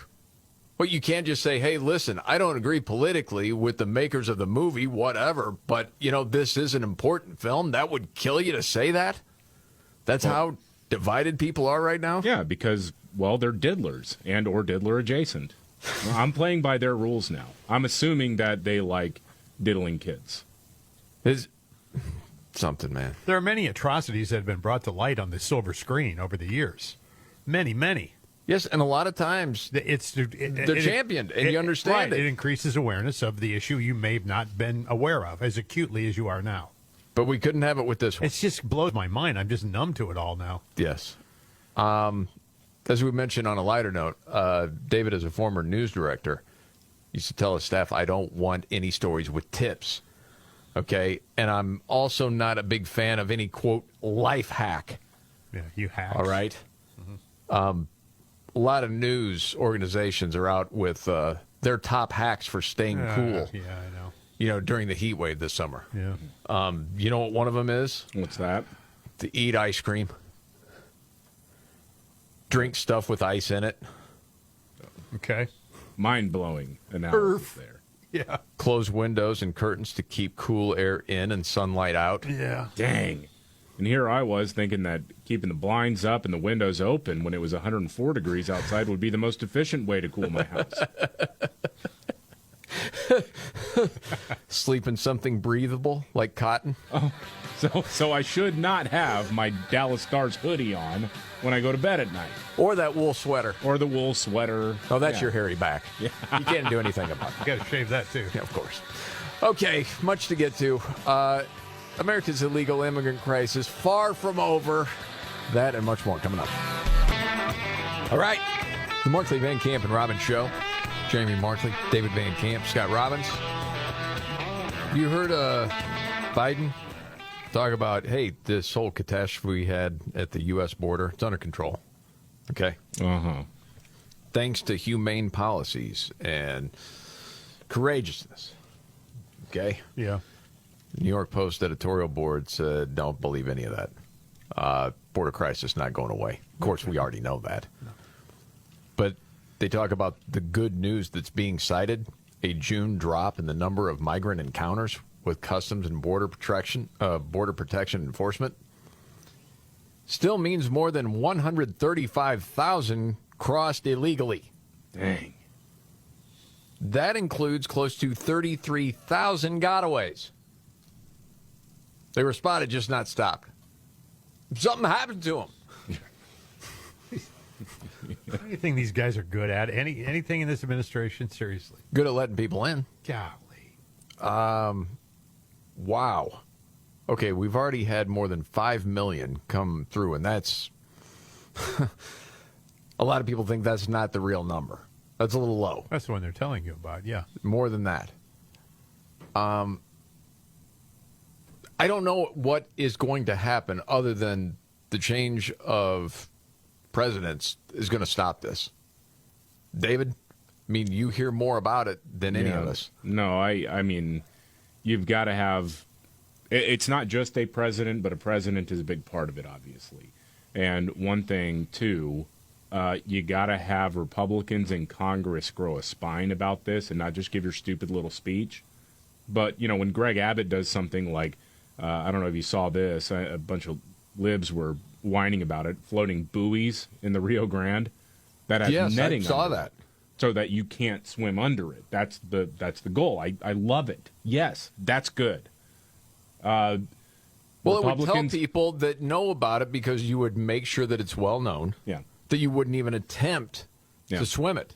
well, you can't just say, hey, listen, I don't agree politically with the makers of the movie, whatever, but, you know, this is an important film. That would kill you to say that? That's how divided people are right now? Yeah, because, well, they're diddlers and or diddler adjacent. I'm playing by their rules now. I'm assuming that they like diddling kids. Is something, man. There are many atrocities that have been brought to light on the silver screen over the years. Many, many. Yes, and a lot of times they're championed, and you understand it. It increases awareness of the issue you may have not been aware of as acutely as you are now. But we couldn't have it with this one. It just blows my mind. I'm just numb to it all now. Yes. As we mentioned on a lighter note, David, as a former news director, used to tell his staff, I don't want any stories with tips. Okay? And I'm also not a big fan of any, quote, life hack. Yeah, you hack. All right? Mm-hmm. A lot of news organizations are out with their top hacks for staying cool. Yeah, I know. You know, during the heat wave this summer. Yeah. You know what one of them is? What's that? To eat ice cream. Drink stuff with ice in it. Okay. Mind-blowing analysis there. Yeah. Close windows and curtains to keep cool air in and sunlight out. Yeah. Dang. And here I was thinking that keeping the blinds up and the windows open when it was 104 degrees outside would be the most efficient way to cool my house. Sleep in something breathable like cotton. Oh, so I should not have my Dallas Stars hoodie on when I go to bed at night. Or that wool sweater. Or the wool sweater. Oh, that's your hairy back. Yeah. You can't do anything about it. You got to shave that, too. Yeah, of course. Okay, much to get to. America's illegal immigrant crisis, far from over. That and much more coming up. All right. The Markley, Van Camp, and Robbins Show. Jamie Markley, David Van Camp, Scott Robbins. You heard Biden talk about, hey, this whole catastrophe we had at the U.S. border, it's under control. Okay? Uh-huh. Thanks to humane policies and courageousness. Okay? Yeah. New York Post editorial board said, don't believe any of that. Border crisis not going away. Of course, we already know that. No. But they talk about the good news that's being cited, a June drop in the number of migrant encounters with Customs and Border Protection enforcement. Still means more than 135,000 crossed illegally. Dang. That includes close to 33,000 gotaways. They were spotted, just not stopped. Something happened to them. Anything these guys are good at, anything in this administration, seriously. Good at letting people in. Golly. Wow. Okay, we've already had more than 5 million come through, and that's... a lot of people think that's not the real number. That's a little low. That's the one they're telling you about, yeah. More than that. I don't know what is going to happen other than the change of presidents is going to stop this. David, I mean, you hear more about it than any of us. No, I mean, you've got to have... It's not just a president, but a president is a big part of it, obviously. And one thing, too, you got to have Republicans in Congress grow a spine about this and not just give your stupid little speech. But, you know, when Greg Abbott does something like, I don't know if you saw this, a bunch of libs were whining about it, floating buoys in the Rio Grande that have netting. Yes, I saw that. so that you can't swim under it. That's the goal. I love it. Yes, that's good. Well, it would tell people that know about it because you would make sure that it's well known. Yeah. That you wouldn't even attempt to swim it.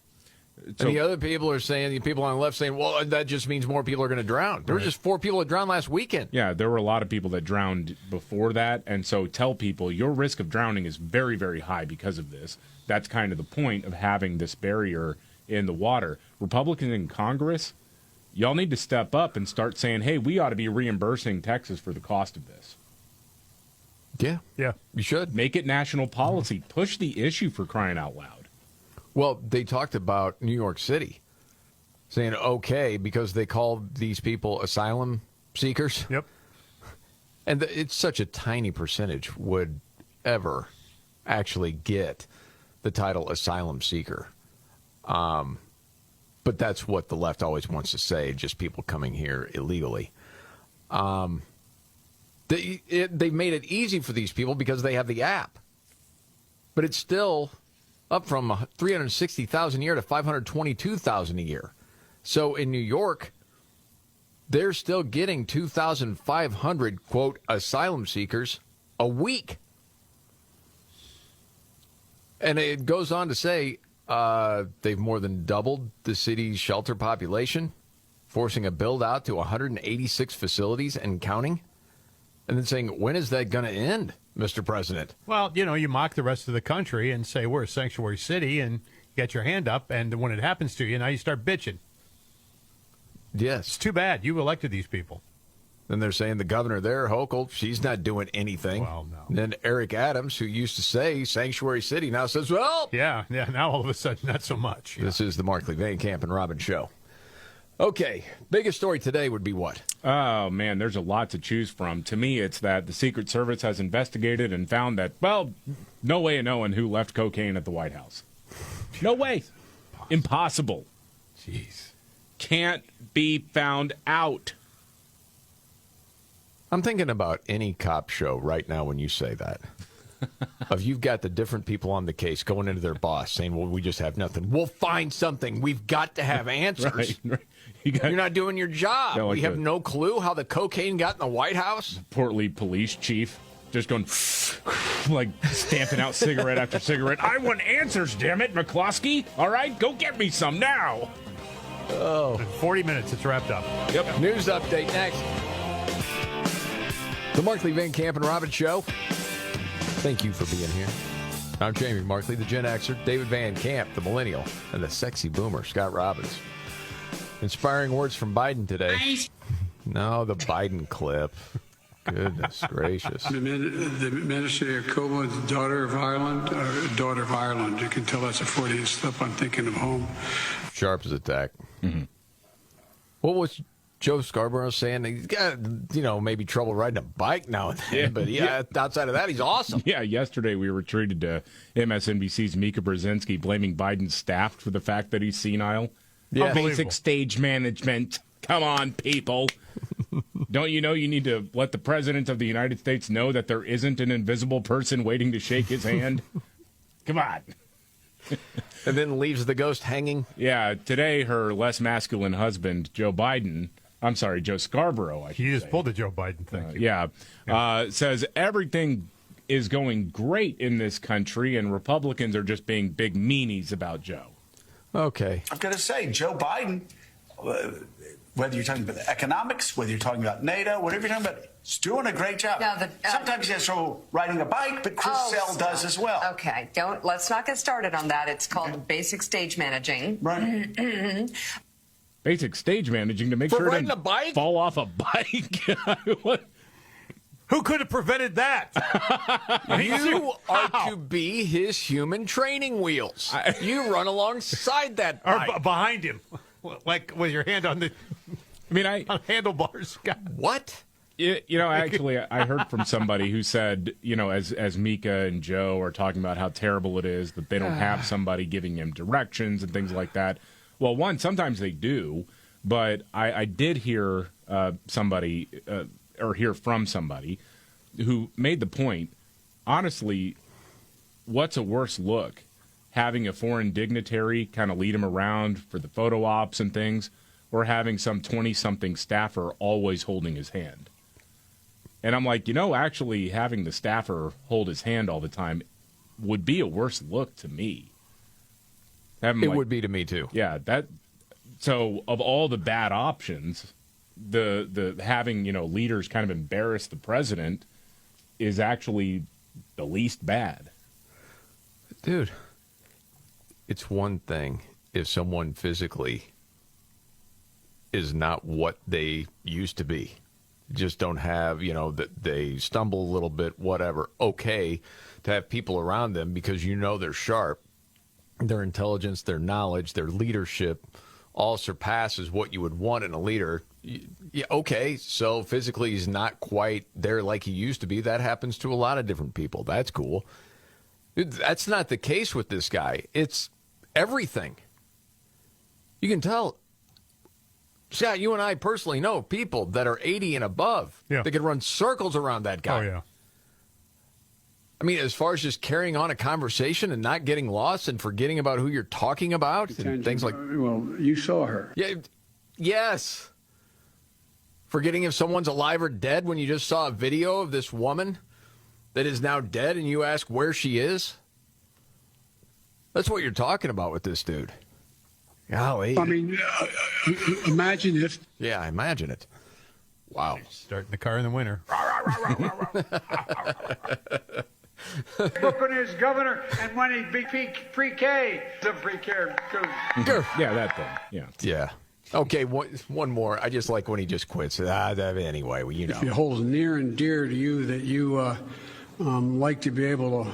So, and the other people are saying, the people on the left saying, well, that just means more people are going to drown. There were just 4 people that drowned last weekend. Yeah, there were a lot of people that drowned before that. And so tell people your risk of drowning is very, very high because of this. That's kind of the point of having this barrier in the water. Republicans in Congress, y'all need to step up and start saying, hey, we ought to be reimbursing Texas for the cost of this. Yeah, you should. Make it national policy. Push the issue, for crying out loud. Well, they talked about New York City saying, okay, because they called these people asylum seekers. Yep. And it's such a tiny percentage would ever actually get the title asylum seeker. But that's what the left always wants to say, just people coming here illegally. They've made it easy for these people because they have the app. But it's still up from $360,000 a year to $522,000 a year. So in New York, they're still getting 2,500, quote, asylum seekers a week. And it goes on to say they've more than doubled the city's shelter population, forcing a build-out to 186 facilities and counting. And then saying, when is that going to end, Mr. President? Well, you mock the rest of the country and say we're a sanctuary city and get your hand up, and when it happens to you, now you start bitching. Yes. It's too bad. You elected these people. Then they're saying the governor there, Hochul, she's not doing anything. Well, no. And then Eric Adams, who used to say sanctuary city, now says, well. Yeah, now all of a sudden, not so much. This is the Markley, Van Camp, and Robbins show. Okay, biggest story today would be what? Oh, man, there's a lot to choose from. To me, it's that the Secret Service has investigated and found that, well, no way of knowing who left cocaine at the White House. No way. Impossible. Jeez. Can't be found out. I'm thinking about any cop show right now when you say that. You've got the different people on the case going into their boss saying, well, we just have nothing. We'll find something. We've got to have answers. Right. You're not doing your job. Like we have no clue how the cocaine got in the White House. Portly police chief just going like stamping out cigarette after cigarette. I want answers, damn it, McCloskey. All right, go get me some now. Oh. In 40 minutes, it's wrapped up. Yep. News update next. The Markley, Van Camp, and Robbins show. Thank you for being here. I'm Jamie Markley, the Gen Xer, David Van Camp, the Millennial, and the sexy boomer, Scott Robbins. Inspiring words from Biden today. No, the Biden clip. Goodness gracious. The Minister Yacoba, daughter of Ireland. You can tell that's a Freudian slip. I'm thinking of home. Sharp as a tack. Mm-hmm. What was Joe Scarborough saying? He's got, maybe trouble riding a bike now and then, but outside of that, he's awesome. Yeah, yesterday we were treated to MSNBC's Mika Brzezinski blaming Biden's staff for the fact that he's senile. Yeah. Basic stage management. Come on, people. Don't you know you need to let the President of the United States know that there isn't an invisible person waiting to shake his hand? Come on. And then leaves the ghost hanging. Yeah, today her less masculine husband, Joe Scarborough. He just pulled the Joe Biden thing. Says everything is going great in this country and Republicans are just being big meanies about Joe. Okay. I've got to say, Joe Biden, whether you're talking about economics, whether you're talking about NATO, whatever you're talking about, he's doing a great job. Now sometimes he has trouble riding a bike, but Chris Sell does as well. Okay, let's not get started on that. It's called basic stage managing. Right. Basic stage managing to make For sure riding to a bike? fall off a bike. What? Who could have prevented that? You are to be his human training wheels. You run alongside that bike. Or behind him. Like with your hand on the on handlebars. God. What? Actually, I heard from somebody who said, as Mika and Joe are talking about how terrible it is that they don't have somebody giving them directions and things like that. Well, sometimes they do, but I did hear somebody hear from somebody who made the point, honestly, what's a worse look? having a foreign dignitary kind of lead him around for the photo ops and things, or having some 20-something staffer always holding his hand. And I'm like, actually having the staffer hold his hand all the time would be a worse look to me. It would be to me, too. Yeah, so of all the bad options, the having, leaders kind of embarrass the president is actually the least bad. Dude, it's one thing if someone physically is not what they used to be. Just don't have, that they stumble a little bit, whatever. Okay, to have people around them because they're sharp. Their intelligence, their knowledge, their leadership all surpasses what you would want in a leader. Yeah, okay, so physically he's not quite there like he used to be. That happens to a lot of different people. That's cool. That's not the case with this guy. It's everything. You can tell. Scott, you and I personally know people that are 80 and above. Yeah. They could run circles around that guy. Oh, yeah. I mean, as far as just carrying on a conversation and not getting lost and forgetting about who you're talking about and things like... Well, you saw her. Yeah, yes. Forgetting if someone's alive or dead when you just saw a video of this woman that is now dead and you ask where she is. That's what you're talking about with this dude. Golly. I mean, imagine if... Yeah, I imagine it. Wow. Starting the car in the winter. Brooklyn is governor, and when he be pre-K, the pre-K. Yeah, that thing. Yeah. Yeah. Okay, one more. I just like when he just quits. Anyway, well, If it holds near and dear to you that you like to be able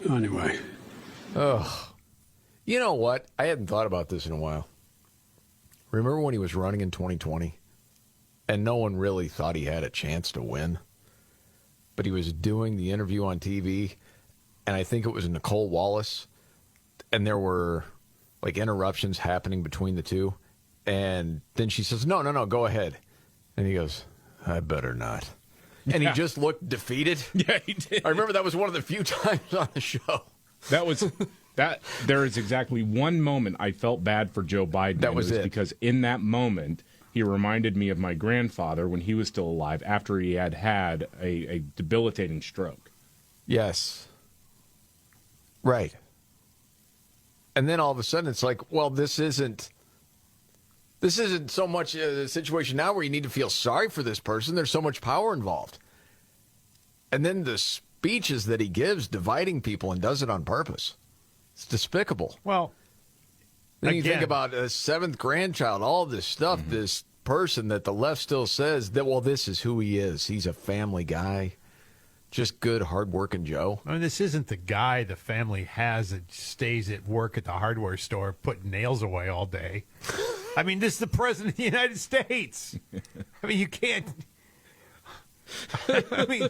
to... Anyway. Ugh. You know what? I hadn't thought about this in a while. Remember when he was running in 2020? And no one really thought he had a chance to win? But he was doing the interview on TV, and I think it was Nicole Wallace, and there were, interruptions happening between the two. And then she says, no, go ahead. And he goes, I better not. And he just looked defeated. Yeah, he did. I remember that was one of the few times on the show. There is exactly one moment I felt bad for Joe Biden. That was it. Because in that moment, he reminded me of my grandfather when he was still alive after he had a debilitating stroke. Yes. Right. And then all of a sudden it's like, well, this isn't so much a situation now where you need to feel sorry for this person. There's so much power involved. And then the speeches that he gives dividing people and does it on purpose. It's despicable. Well, then you think about a seventh grandchild, all this stuff, this person that the left still says that, well, this is who he is. He's a family guy. Just good, hardworking Joe. I mean, this isn't the guy the family has that stays at work at the hardware store putting nails away all day. I mean, this is the president of the United States. I mean, you can't... I mean...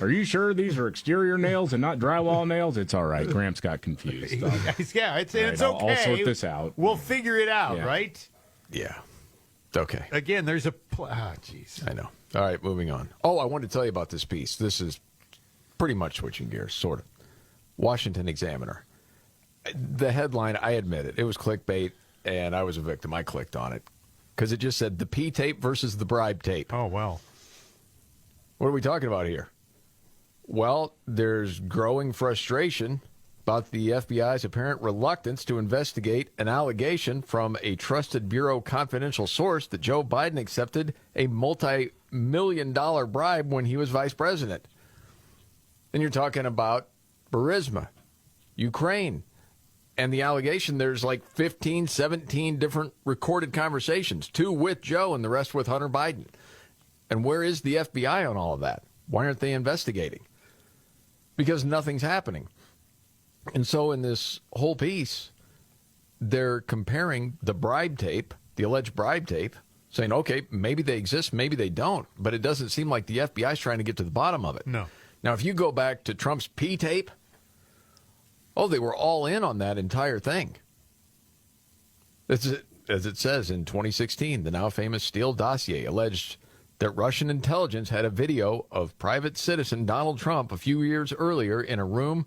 Are you sure these are exterior nails and not drywall nails? It's all right. Gramps got confused. Yeah, it's okay. I'll sort this out. We'll figure it out, Yeah. right? Yeah. Okay. Again, there's a... jeez. I know. All right, moving on. Oh, I wanted to tell you about this piece. This is pretty much switching gears, sort of. Washington Examiner. The headline, I admit it was clickbait, and I was a victim. I clicked on it because it just said the P tape versus the bribe tape. Oh, well. What are we talking about here? Well, there's growing frustration about the FBI's apparent reluctance to investigate an allegation from a trusted Bureau confidential source that Joe Biden accepted a multi-million-dollar bribe when he was vice president. Then you're talking about Burisma, Ukraine, and the allegation there's like 15, 17 different recorded conversations, 2 with Joe and the rest with Hunter Biden. And where is the FBI on all of that? Why aren't they investigating? Because nothing's happening. And so in this whole piece, they're comparing the bribe tape, the alleged bribe tape, saying, okay, maybe they exist, maybe they don't. But it doesn't seem like the FBI is trying to get to the bottom of it. No. Now, if you go back to Trump's P tape, they were all in on that entire thing. As it says in 2016, the now famous Steele dossier alleged that Russian intelligence had a video of private citizen Donald Trump a few years earlier in a room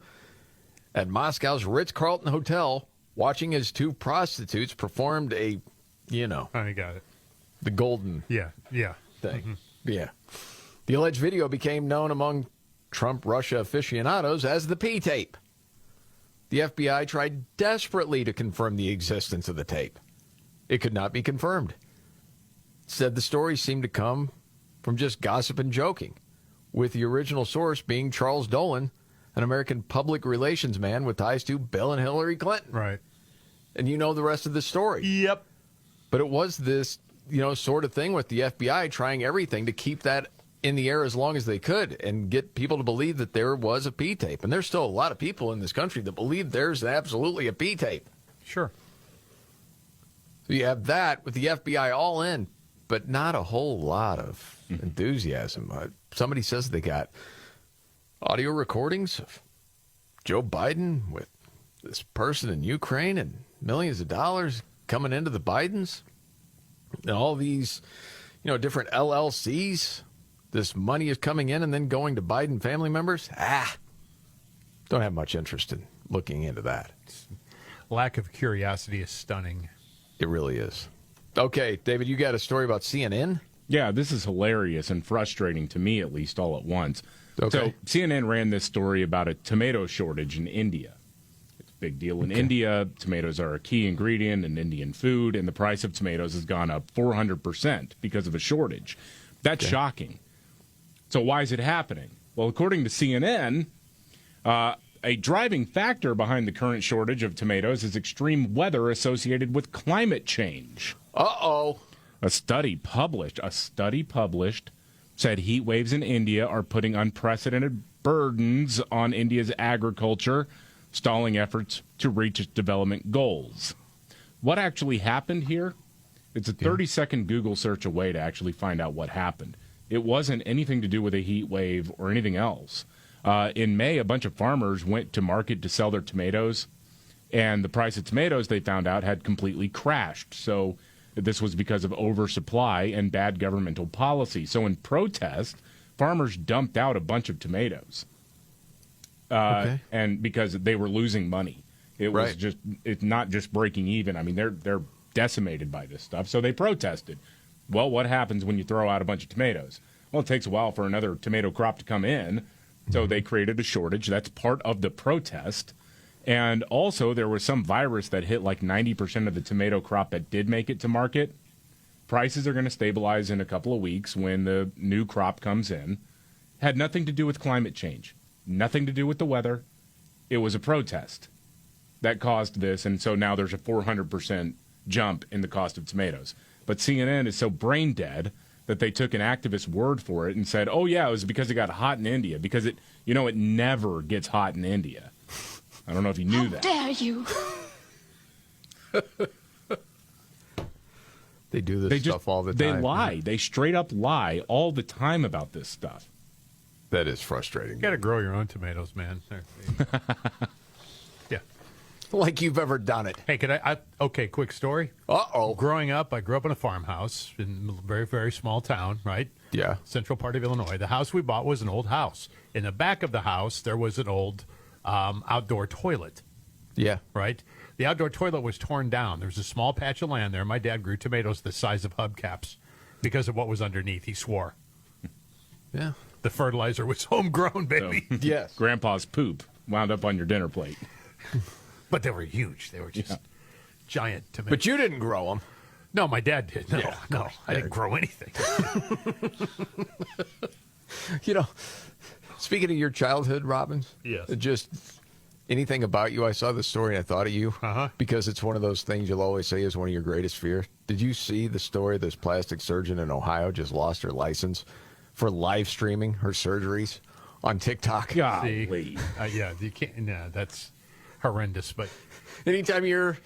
at Moscow's Ritz-Carlton Hotel watching as 2 prostitutes performed a, I got it. The golden thing. Mm-hmm. Yeah. The alleged video became known among Trump-Russia aficionados as the P-tape. The FBI tried desperately to confirm the existence of the tape. It could not be confirmed. Said the story seemed to come from just gossip and joking, with the original source being Charles Dolan, an American public relations man with ties to Bill and Hillary Clinton. Right. And you know the rest of the story. Yep. But it was this, sort of thing with the FBI trying everything to keep that in the air as long as they could and get people to believe that there was a P-tape. And there's still a lot of people in this country that believe there's absolutely a P-tape. Sure. So you have that with the FBI all in, but not a whole lot of enthusiasm. Somebody says they got audio recordings of Joe Biden with this person in Ukraine and millions of dollars coming into the Bidens. And all these, different LLCs. This money is coming in and then going to Biden family members. Don't have much interest in looking into that. Lack of curiosity is stunning. It really is. Okay, David, you got a story about CNN? Yeah, this is hilarious and frustrating to me, at least, all at once. Okay. So CNN ran this story about a tomato shortage in India. It's a big deal in India. Tomatoes are a key ingredient in Indian food, and the price of tomatoes has gone up 400% because of a shortage. That's shocking. So why is it happening? Well, according to CNN, a driving factor behind the current shortage of tomatoes is extreme weather associated with climate change. Uh-oh. A study published said heat waves in India are putting unprecedented burdens on India's agriculture, stalling efforts to reach its development goals. What actually happened here? It's a 30-second Google search away to actually find out what happened. It wasn't anything to do with a heat wave or anything else. In May, a bunch of farmers went to market to sell their tomatoes, and the price of tomatoes, they found out, had completely crashed. So this was because of oversupply and bad governmental policy. So in protest, farmers dumped out a bunch of tomatoes, and because they were losing money. It was it's not just breaking even. I mean, they're decimated by this stuff. So they protested. Well, what happens when you throw out a bunch of tomatoes? Well, it takes a while for another tomato crop to come in. So they created a shortage. That's part of the protest. And also, there was some virus that hit like 90% of the tomato crop that did make it to market. Prices are going to stabilize in a couple of weeks when the new crop comes in. Had nothing to do with climate change. Nothing to do with the weather. It was a protest that caused this. And so now there's a 400% jump in the cost of tomatoes. But CNN is so brain dead that they took an activist word for it and said, oh, yeah, it was because it got hot in India. Because it never gets hot in India. I don't know if you knew that. How dare you? They do this stuff all the time. They lie. They straight up lie all the time about this stuff. That is frustrating. You got to grow your own tomatoes, man. Yeah. Like you've ever done it. Hey, okay, quick story. Uh-oh. Growing up, I grew up in a farmhouse in a very, very small town, right? Yeah. Central part of Illinois. The house we bought was an old house. In the back of the house, there was an old outdoor toilet. Yeah. Right? The outdoor toilet was torn down. There was a small patch of land there. My dad grew tomatoes the size of hubcaps because of what was underneath. He swore. Yeah. The fertilizer was homegrown, baby. So, yes. Grandpa's poop wound up on your dinner plate. But they were huge. They were just giant tomatoes. But you didn't grow them. No, my dad did. No, I didn't grow anything. Speaking of your childhood, Robbins, yes. Just anything about you, I saw the story and I thought of you because it's one of those things you'll always say is one of your greatest fears. Did you see the story? This plastic surgeon in Ohio just lost her license for live streaming her surgeries on TikTok. Golly. Yeah, you can't. No, that's horrendous. But anytime you're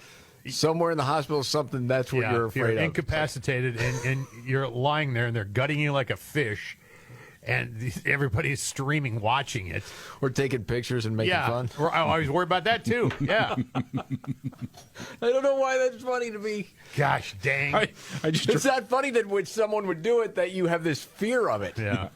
somewhere in the hospital, something that's what you're afraid you're of. Incapacitated and you're lying there and they're gutting you like a fish. and everybody's streaming, watching it. Or taking pictures and making fun. I was worried about that, too. Yeah. I don't know why that's funny to me. Gosh dang. It's not funny that when someone would do it that you have this fear of it. Yeah.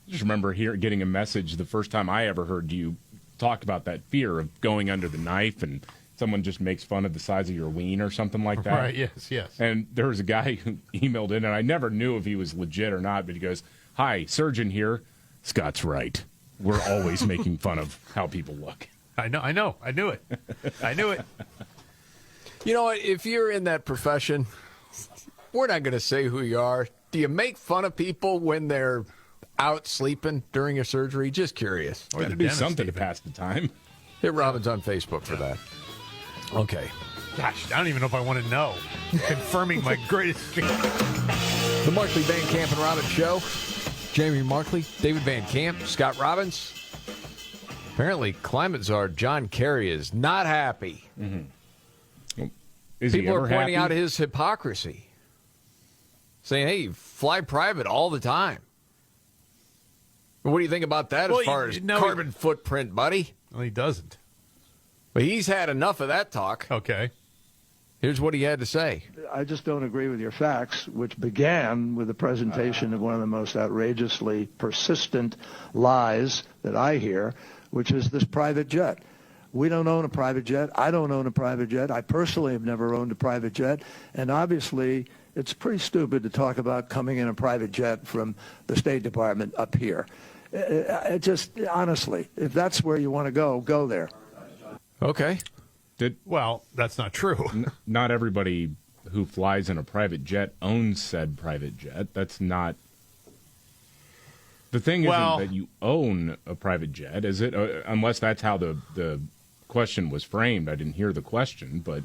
I just remember getting a message the first time I ever heard you talk about that fear of going under the knife and someone just makes fun of the size of your ween or something like that. Right, yes. And there was a guy who emailed in, and I never knew if he was legit or not, but he goes, "Hi, surgeon here. Scott's right. We're always making fun of how people look." I know. I knew it. You know what? If you're in that profession, we're not going to say who you are. Do you make fun of people when they're out sleeping during a surgery? Just curious. Got to do something to pass the time. Hit Robbins on Facebook for that. Okay. Gosh, I don't even know if I want to know. Confirming my greatest fear. The Markley, Van Camp, and Robbins Show. Jamie Markley, David Van Camp, Scott Robbins. Apparently, climate czar John Kerry is not happy. Mm-hmm. People are pointing out his hypocrisy. Saying, hey, fly private all the time. What do you think about that as far as carbon footprint, buddy? Well, he doesn't. But he's had enough of that talk. Okay. Here's what he had to say. I just don't agree with your facts, which began with the presentation of one of the most outrageously persistent lies that I hear, which is this private jet. We don't own a private jet. I don't own a private jet. I personally have never owned a private jet. And obviously, it's pretty stupid to talk about coming in a private jet from the State Department up here. Just, honestly, if that's where you want to go there. Okay. Well, that's not true. Not everybody who flies in a private jet owns said private jet. That's not... The thing isn't that you own a private jet, is it? Unless that's how the question was framed. I didn't hear the question, but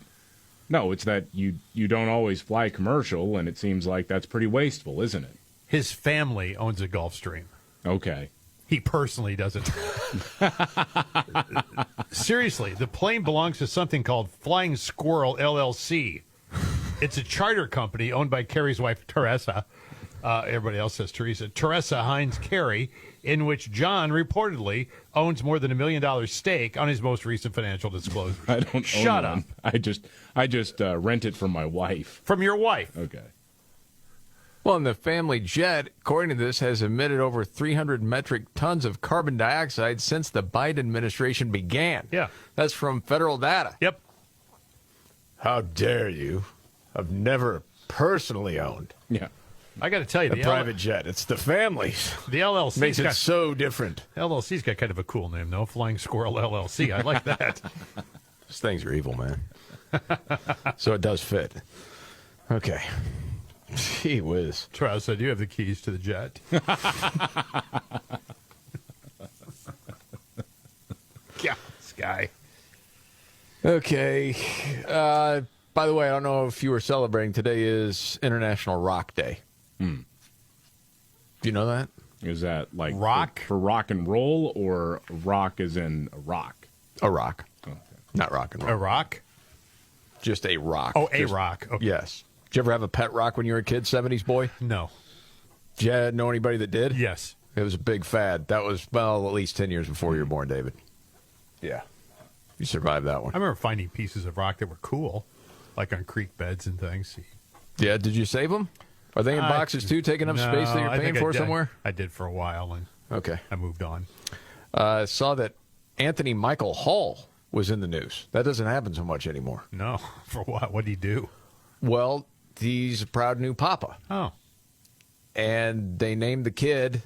no, it's that you don't always fly commercial, and it seems like that's pretty wasteful, isn't it? His family owns a Gulfstream. Okay. He personally doesn't. Seriously, the plane belongs to something called Flying Squirrel LLC. It's a charter company owned by Kerry's wife, Teresa. Everybody else says Teresa. Teresa Hines Kerry, in which John reportedly owns more than $1 million stake on his most recent financial disclosure. I don't Shut own up. one. I just rent it from my wife. From your wife? Okay. Well, and the family jet, according to this, has emitted over 300 metric tons of carbon dioxide since the Biden administration began. Yeah. That's from federal data. Yep. How dare you? I've never personally owned. Yeah. I got to tell you, the private jet. It's the families. The LLC makes it so different. LLC's got kind of a cool name, though. Flying Squirrel LLC. I like that. Those things are evil, man. So it does fit. Okay. Gee whiz. Teresa, do you have the keys to the jet? Yeah, this guy. Okay. By the way, I don't know if you were celebrating. Today is International Rock Day. Do you know that? Is that like rock for rock and roll, or rock as in a rock? A rock. Okay. Not rock and roll. A rock? Just a rock. Oh, a rock. Okay. Yes. Did you ever have a pet rock when you were a kid, 70s boy? No. Did you know anybody that did? Yes. It was a big fad. That was, well, at least 10 years before you were born, David. Yeah. You survived that one. I remember finding pieces of rock that were cool, like on creek beds and things. Yeah, did you save them? Are they in boxes, too, taking up space that you're paying for somewhere? I did for a while, and I moved on. Saw that Anthony Michael Hall was in the news. That doesn't happen so much anymore. No. For what? What did he do? Well, he's a proud new papa. Oh. And they named the kid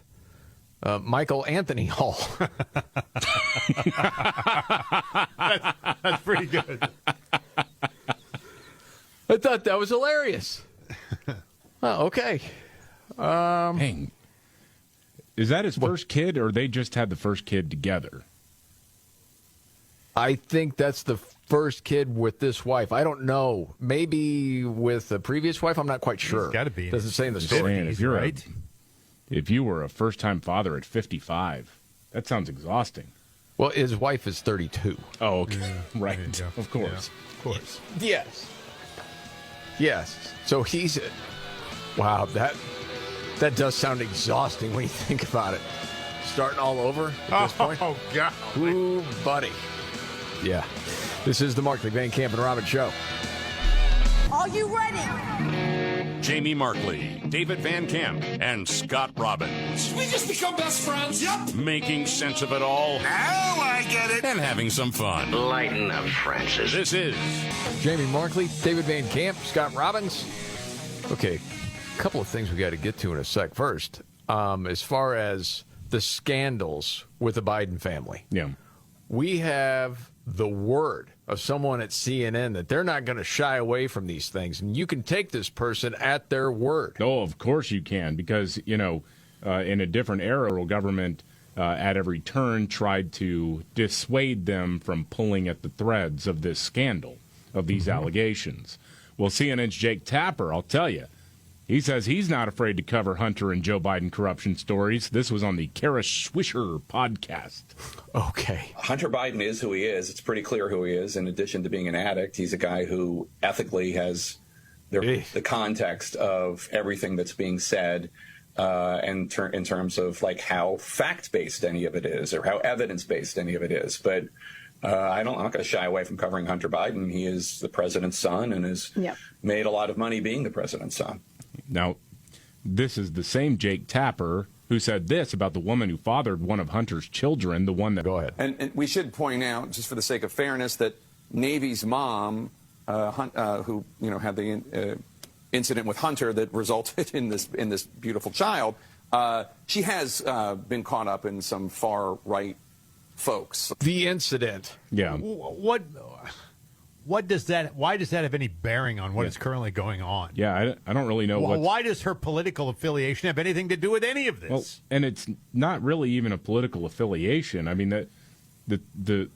Michael Anthony Hall. That's pretty good. I thought that was hilarious. Oh, okay. Hang. Is that his first kid, or they just had the first kid together? I think that's the first kid with this wife. I don't know. Maybe with the previous wife. I'm not quite sure. It's got to be. Doesn't say in the story. If you're right. If you were a first-time father at 55, that sounds exhausting. Well, his wife is 32. Oh, okay. Yeah, Right. Of course. Yeah, of course. Yes. Yes. So he's... Wow, That does sound exhausting when you think about it. Starting all over at this point. Oh, God. Ooh, buddy. Yeah. This is the Markley, Van Camp, and Robbins Show. Are you ready? Jamie Markley, David Van Camp, and Scott Robbins. We just become best friends. Yep. Making sense of it all. Now I get it. And having some fun. Lighten up, Francis. This is Jamie Markley, David Van Camp, Scott Robbins. Okay, a couple of things we got to get to in a sec. First, as far as the scandals with the Biden family. Yeah. We have the word of someone at CNN that they're not going to shy away from these things. And you can take this person at their word. Oh, of course you can, because, in a different era, government at every turn tried to dissuade them from pulling at the threads of this scandal, of these allegations. Well, CNN's Jake Tapper, I'll tell you, he says he's not afraid to cover Hunter and Joe Biden corruption stories. This was on the Kara Swisher podcast. Okay. Hunter Biden is who he is. It's pretty clear who he is. In addition to being an addict, he's a guy who ethically has the context of everything that's being said in terms of like how fact-based any of it is or how evidence-based any of it is. But I'm not going to shy away from covering Hunter Biden. He is the president's son and has made a lot of money being the president's son. Now, this is the same Jake Tapper who said this about the woman who fathered one of Hunter's children, the one that... Go ahead. And we should point out, just for the sake of fairness, that Navy's mom, who had the incident with Hunter that resulted in this beautiful child, she has been caught up in some far-right folks. The incident. Yeah. What does that? Why does that have any bearing on what is currently going on? Yeah, I don't really know. Why does her political affiliation have anything to do with any of this? Well, and it's not really even a political affiliation. I mean, the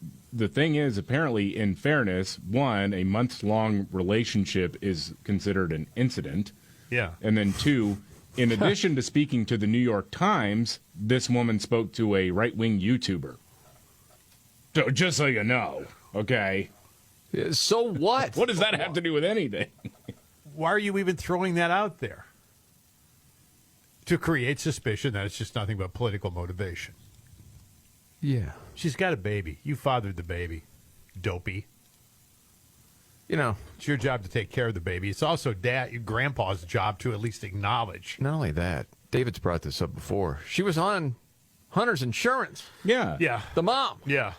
thing is, apparently, in fairness, one, a months-long relationship is considered an incident. Yeah. And then two, in addition to speaking to the New York Times, this woman spoke to a right-wing YouTuber. So just so you know, okay. So what? What does that have to do with anything? Why are you even throwing that out there? To create suspicion that it's just nothing but political motivation. Yeah. She's got a baby. You fathered the baby. Dopey. It's your job to take care of the baby. It's also grandpa's job to at least acknowledge. Not only that, David's brought this up before. She was on Hunter's insurance. Yeah. Yeah. The mom. Yeah.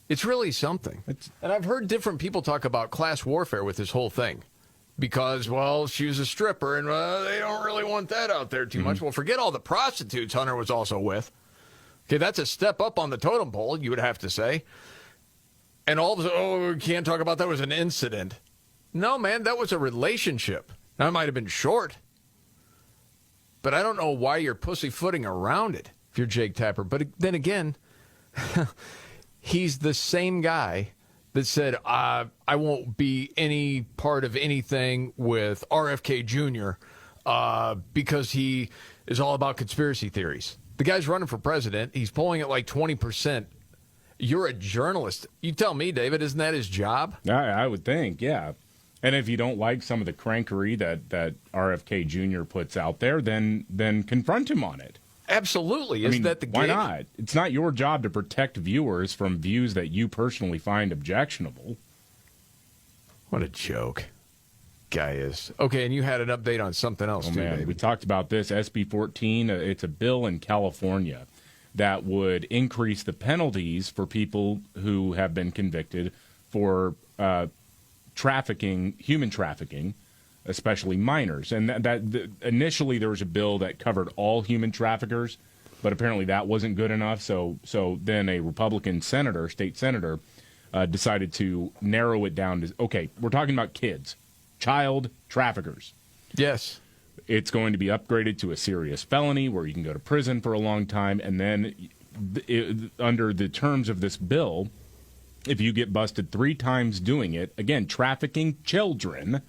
It's really something. And I've heard different people talk about class warfare with this whole thing. Because, well, she was a stripper, and they don't really want that out there too much. Well, forget all the prostitutes Hunter was also with. Okay, that's a step up on the totem pole, you would have to say. And all of a sudden, we can't talk about that was an incident. No, man, that was a relationship. Now, it might have been short. But I don't know why you're pussyfooting around it if you're Jake Tapper. But then again... He's the same guy that said, I won't be any part of anything with RFK Jr. Because he is all about conspiracy theories. The guy's running for president. He's polling at like 20%. You're a journalist. You tell me, David, isn't that his job? I would think, yeah. And if you don't like some of the crankery that RFK Jr. puts out there, then confront him on it. Absolutely. Isn't that the why game? not? It's not your job to protect viewers from views that you personally find objectionable. What a joke. Guy is. Okay, and you had an update on something else, too, man. David. We talked about this, SB 14. It's a bill in California that would increase the penalties for people who have been convicted for human trafficking, especially minors. And initially there was a bill that covered all human traffickers, but apparently that wasn't good enough. So then a Republican state senator, decided to narrow it down to, okay, we're talking about kids, child traffickers. Yes. It's going to be upgraded to a serious felony where you can go to prison for a long time. And then under the terms of this bill, if you get busted 3 times doing it, again, trafficking children,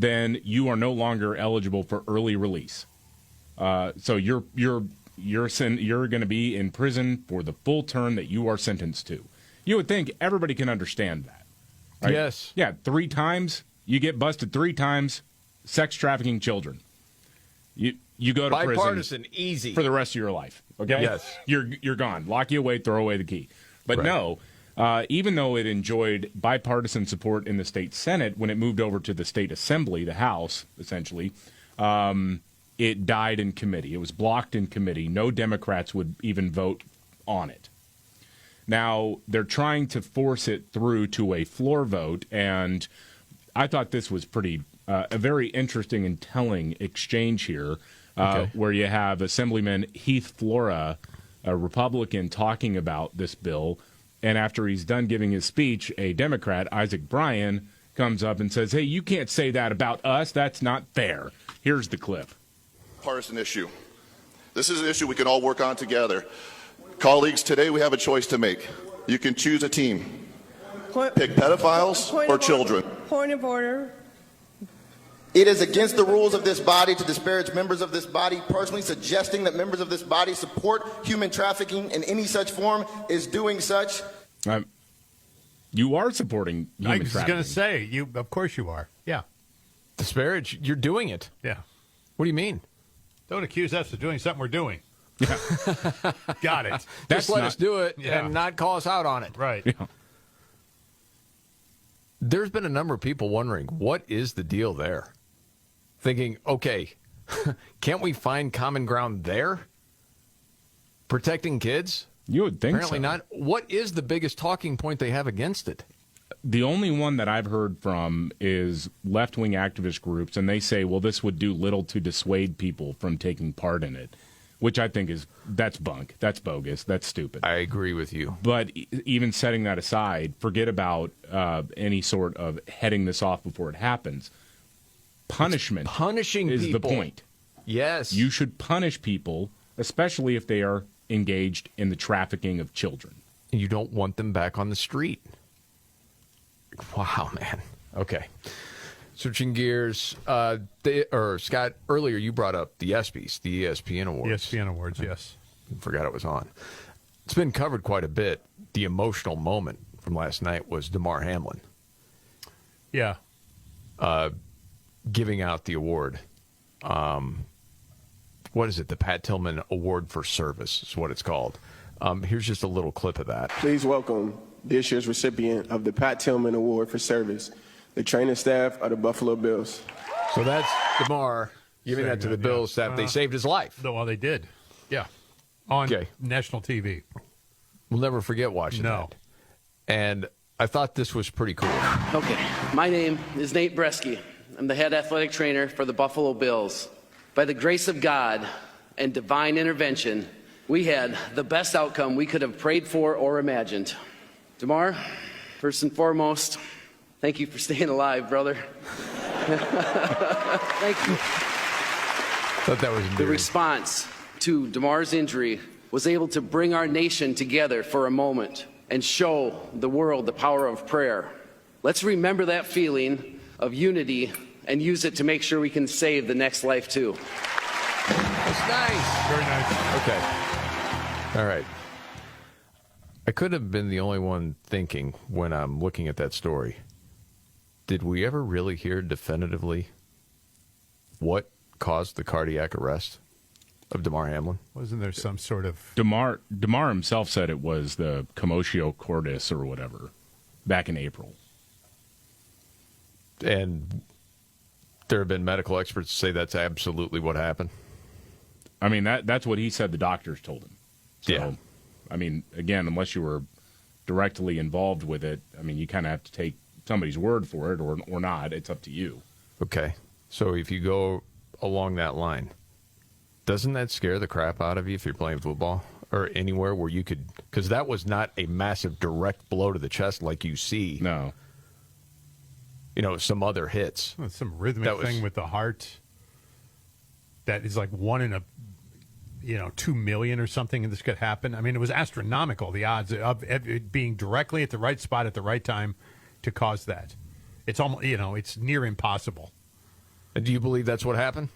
then you are no longer eligible for early release. So you're going to be in prison for the full term that you are sentenced to. You would think everybody can understand that, right? Yes. Yeah, 3 times, you get busted 3 times, sex trafficking children. You go to bipartisan, prison easy for the rest of your life. Okay, yes, you're gone. Lock you away, throw away the key. But no, even though it enjoyed bipartisan support in the state Senate, when it moved over to the state assembly, the House, essentially, it died in committee. It was blocked in committee. No Democrats would even vote on it. Now they're trying to force it through to a floor vote, and I thought this was a very interesting and telling exchange here. Where you have Assemblyman Heath Flora, a Republican, talking about this bill, and after he's done giving his speech, a Democrat, Isaac Bryan, comes up and says, "Hey, you can't say that about us. That's not fair." Here's the clip. Partisan issue. This is an issue we can all work on together. Colleagues, today we have a choice to make. You can choose a team. Pick pedophiles or children. Point of order. It is against the rules of this body to disparage members of this body. Personally, suggesting that members of this body support human trafficking in any such form is doing such. You are supporting human trafficking. I was going to say, of course you are. Yeah. Disparage? You're doing it. Yeah. What do you mean? Don't accuse us of doing something we're doing. Yeah. Got it. Just let us do it and not call us out on it. Right. Yeah. There's been a number of people wondering, what is the deal there? Thinking, okay, can't we find common ground there? Protecting kids? You would think Apparently not. What is the biggest talking point they have against it? The only one that I've heard from is left-wing activist groups, and they say, well, this would do little to dissuade people from taking part in it, which I think that's bunk. That's bogus. That's stupid. I agree with you. But even setting that aside, forget about any sort of heading this off before it happens. Punishment punishing is people. The point. Yes. You should punish people, especially if they are engaged in the trafficking of children. You don't want them back on the street. Wow, man. Okay. Switching gears, Scott, earlier you brought up the ESPYs, the ESPN Awards. ESPN Awards, yes. Forgot it was on. It's been covered quite a bit. The emotional moment from last night was Damar Hamlin. Yeah. Giving out the award. What is it? The Pat Tillman Award for Service is what it's called. Here's just a little clip of that. Please welcome this year's recipient of the Pat Tillman Award for Service, the training staff of the Buffalo Bills. So that's Damar giving that to the Bills staff. They saved his life. Well, they did. Yeah. On national TV. We'll never forget watching that. And I thought this was pretty cool. Okay. My name is Nate Bresky. I'm the head athletic trainer for the Buffalo Bills. By the grace of God and divine intervention, we had the best outcome we could have prayed for or imagined. Damar, first and foremost, thank you for staying alive, brother. Thank you. Thought that was endearing. The response to Damar's injury was able to bring our nation together for a moment and show the world the power of prayer. Let's remember that feeling of unity and use it to make sure we can save the next life, too. That's nice. Very nice. Okay. All right. I could have been the only one thinking when I'm looking at that story. Did we ever really hear definitively what caused the cardiac arrest of Damar Hamlin? Wasn't there some sort of... Damar himself said it was the commotio cordis or whatever back in April. And there have been medical experts say that's absolutely what happened. I mean, that's what he said the doctors told him. So, yeah. I mean, again, unless you were directly involved with it, I mean, you kind of have to take somebody's word for it or not. It's up to you. Okay. So if you go along that line, doesn't that scare the crap out of you if you're playing football or anywhere where you could, because that was not a massive direct blow to the chest like you see. No. You know, some other hits. Well, some rhythmic thing with the heart that is like 1 in 2 million or something, and this could happen. I mean, it was astronomical, the odds of it being directly at the right spot at the right time to cause that. It's almost, it's near impossible. And do you believe that's what happened?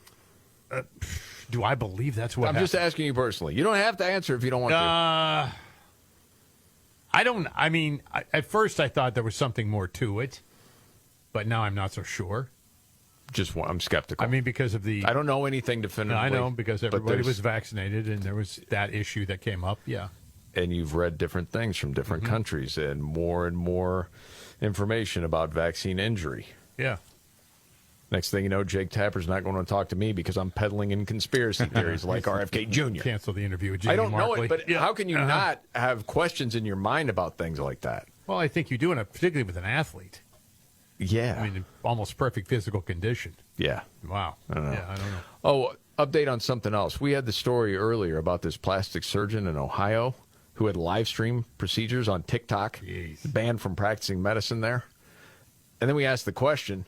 Do I believe that's what happened? I'm just asking you personally. You don't have to answer if you don't want to. At first I thought there was something more to it, but now I'm not so sure. I'm skeptical. I mean, because of I don't know anything definitively. I know, because everybody was vaccinated, and there was that issue that came up, yeah. And you've read different things from different countries and more information about vaccine injury. Yeah. Next thing you know, Jake Tapper's not going to talk to me because I'm peddling in conspiracy theories like RFK Jr. Cancel the interview with Jamie I don't know Markley. it, but how can you not have questions in your mind about things like that? Well, I think you do, particularly with an athlete. Yeah. I mean, almost perfect physical condition. Yeah. Wow. I don't know. Yeah, I don't know. Oh, update on something else. We had the story earlier about this plastic surgeon in Ohio who had live stream procedures on TikTok, banned from practicing medicine there. And then we asked the question,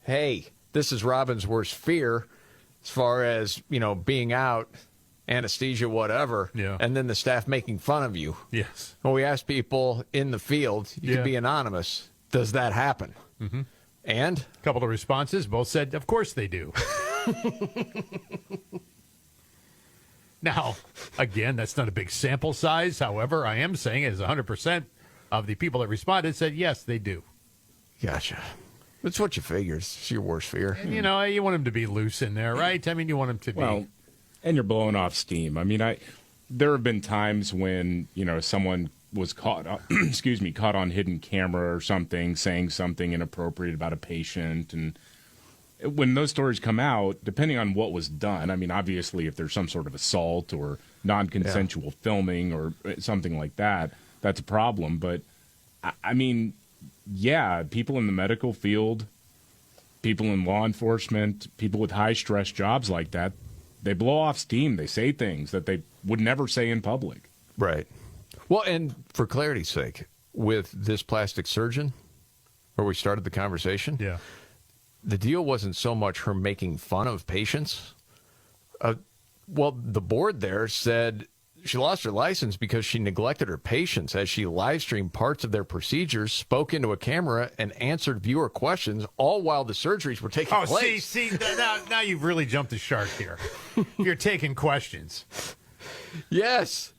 hey, this is Robin's worst fear as far as, being out, anesthesia, whatever, and then the staff making fun of you. Yes. Well, we asked people in the field, you could be anonymous. Does that happen? Mm-hmm. And? A couple of responses, both said, of course they do. Now, again, that's not a big sample size. However, I am saying it is 100% of the people that responded said, yes, they do. Gotcha. That's what you figure. It's your worst fear. And, you want him to be loose in there, right? I mean, you want him to be. Well, and you're blowing off steam. I mean, there have been times when, someone was caught on hidden camera or something, saying something inappropriate about a patient. And when those stories come out, depending on what was done, I mean, obviously, if there's some sort of assault or non-consensual filming or something like that, that's a problem. But, I mean, yeah, people in the medical field, people in law enforcement, people with high-stress jobs like that, they blow off steam. They say things that they would never say in public. Right. Well, and for clarity's sake, with this plastic surgeon, where we started the conversation, the deal wasn't so much her making fun of patients. Well, the board there said she lost her license because she neglected her patients as she live streamed parts of their procedures, spoke into a camera, and answered viewer questions, all while the surgeries were taking place. See, now you've really jumped the shark here. You're taking questions. Yes.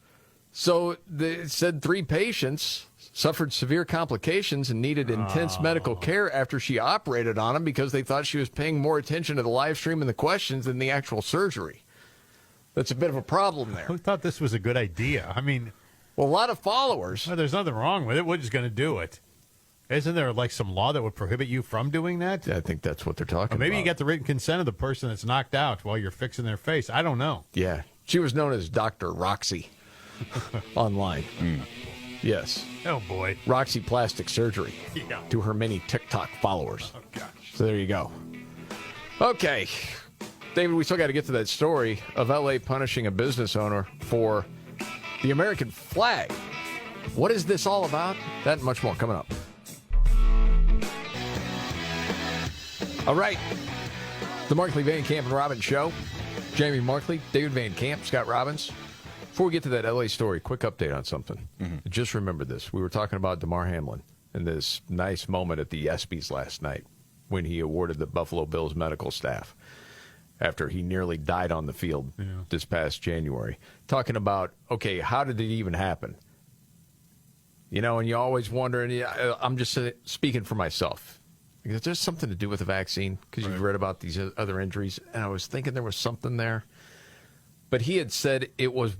So it said 3 patients suffered severe complications and needed intense medical care after she operated on them because they thought she was paying more attention to the live stream and the questions than the actual surgery. That's a bit of a problem there. Who thought this was a good idea? I mean, well, a lot of followers. Well, there's nothing wrong with it. We're just going to do it. Isn't there like some law that would prohibit you from doing that? Yeah, I think that's what they're talking about. Maybe you get the written consent of the person that's knocked out while you're fixing their face. I don't know. Yeah. She was known as Dr. Roxy online. Yes. Oh, boy. Roxy Plastic Surgery. Yeah. To her many TikTok followers. Oh, gosh. So there you go. Okay. David, we still got to get to that story of L.A. punishing a business owner for the American flag. What is this all about? That and much more coming up. All right. The Markley, Van Camp, and Robbins Show. Jamie Markley, David Van Camp, Scott Robbins. Before we get to that L.A. story, quick update on something. Just remember this. We were talking about Damar Hamlin and this nice moment at the ESPYs last night when he awarded the Buffalo Bills medical staff after he nearly died on the field this past January. Talking about, okay, how did it even happen? And you always wonder, and I'm just speaking for myself. Is there something to do with the vaccine? Because you've read about these other injuries, and I was thinking there was something there. But he had said it was,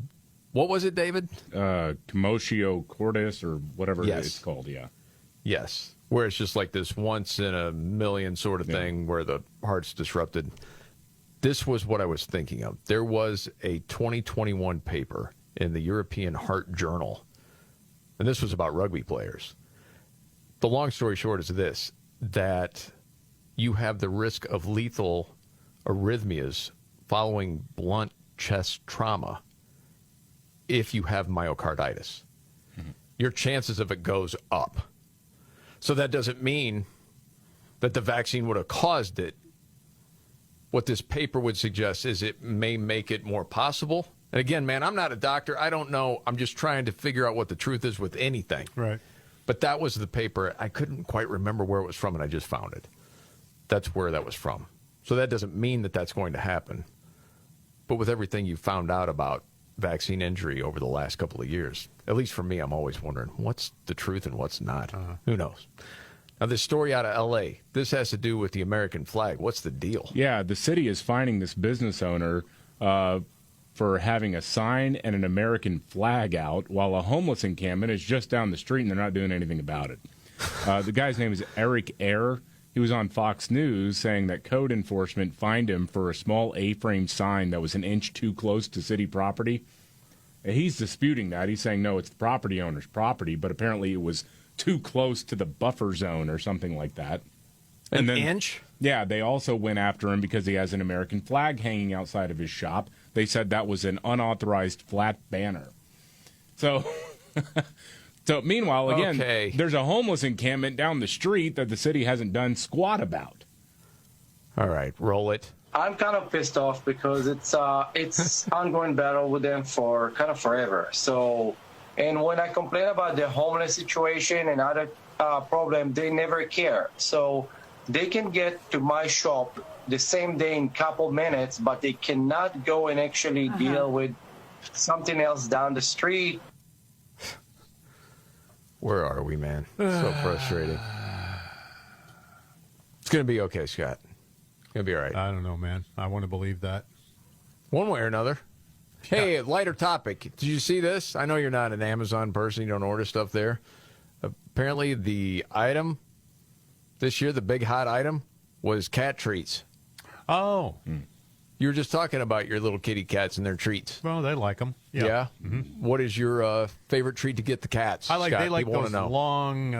what was it, David? Commotio cordis or whatever it's called, Yes, where it's just like this once in a million sort of thing where the heart's disrupted. This was what I was thinking of. There was a 2021 paper in the European Heart Journal, and this was about rugby players. The long story short is this, that you have the risk of lethal arrhythmias following blunt chest trauma if you have myocarditis. Your chances of it goes up. So that doesn't mean that the vaccine would have caused it. What this paper would suggest is it may make it more possible. And again, man, I'm not a doctor. I don't know. I'm just trying to figure out what the truth is with anything. Right. But that was the paper. I couldn't quite remember where it was from, and I just found it. That's where that was from. So that doesn't mean that that's going to happen. But with everything you found out about vaccine injury over the last couple of years, at least for me, I'm always wondering what's the truth and what's not. Who knows? Now, this story out of L.A., this has to do with the American flag. What's the deal? Yeah, the city is fining this business owner for having a sign and an American flag out while a homeless encampment is just down the street and they're not doing anything about it. The guy's name is Eric Ayer. He was on Fox News saying that code enforcement fined him for a small A-frame sign that was an inch too close to city property. And he's disputing that. He's saying, no, it's the property owner's property, but apparently it was too close to the buffer zone or something like that. An inch? Yeah, they also went after him because he has an American flag hanging outside of his shop. They said that was an unauthorized flat banner. So, meanwhile, again, there's a homeless encampment down the street that the city hasn't done squat about. All right, roll it. I'm kind of pissed off because it's ongoing battle with them for kind of forever. So, and when I complain about the homeless situation and other problem, they never care. So they can get to my shop the same day in a couple minutes, but they cannot go and actually deal with something else down the street. Where are we, man? So frustrating. It's going to be okay, Scott. It's going to be all right. I don't know, man. I want to believe that. One way or another. Hey, lighter topic. Did you see this? I know you're not an Amazon person. You don't order stuff there. Apparently, the item this year, the big hot item, was cat treats. Oh. You were just talking about your little kitty cats and their treats. Well, they like them. Yeah? Mm-hmm. What is your favorite treat to get the cats? They like People those long,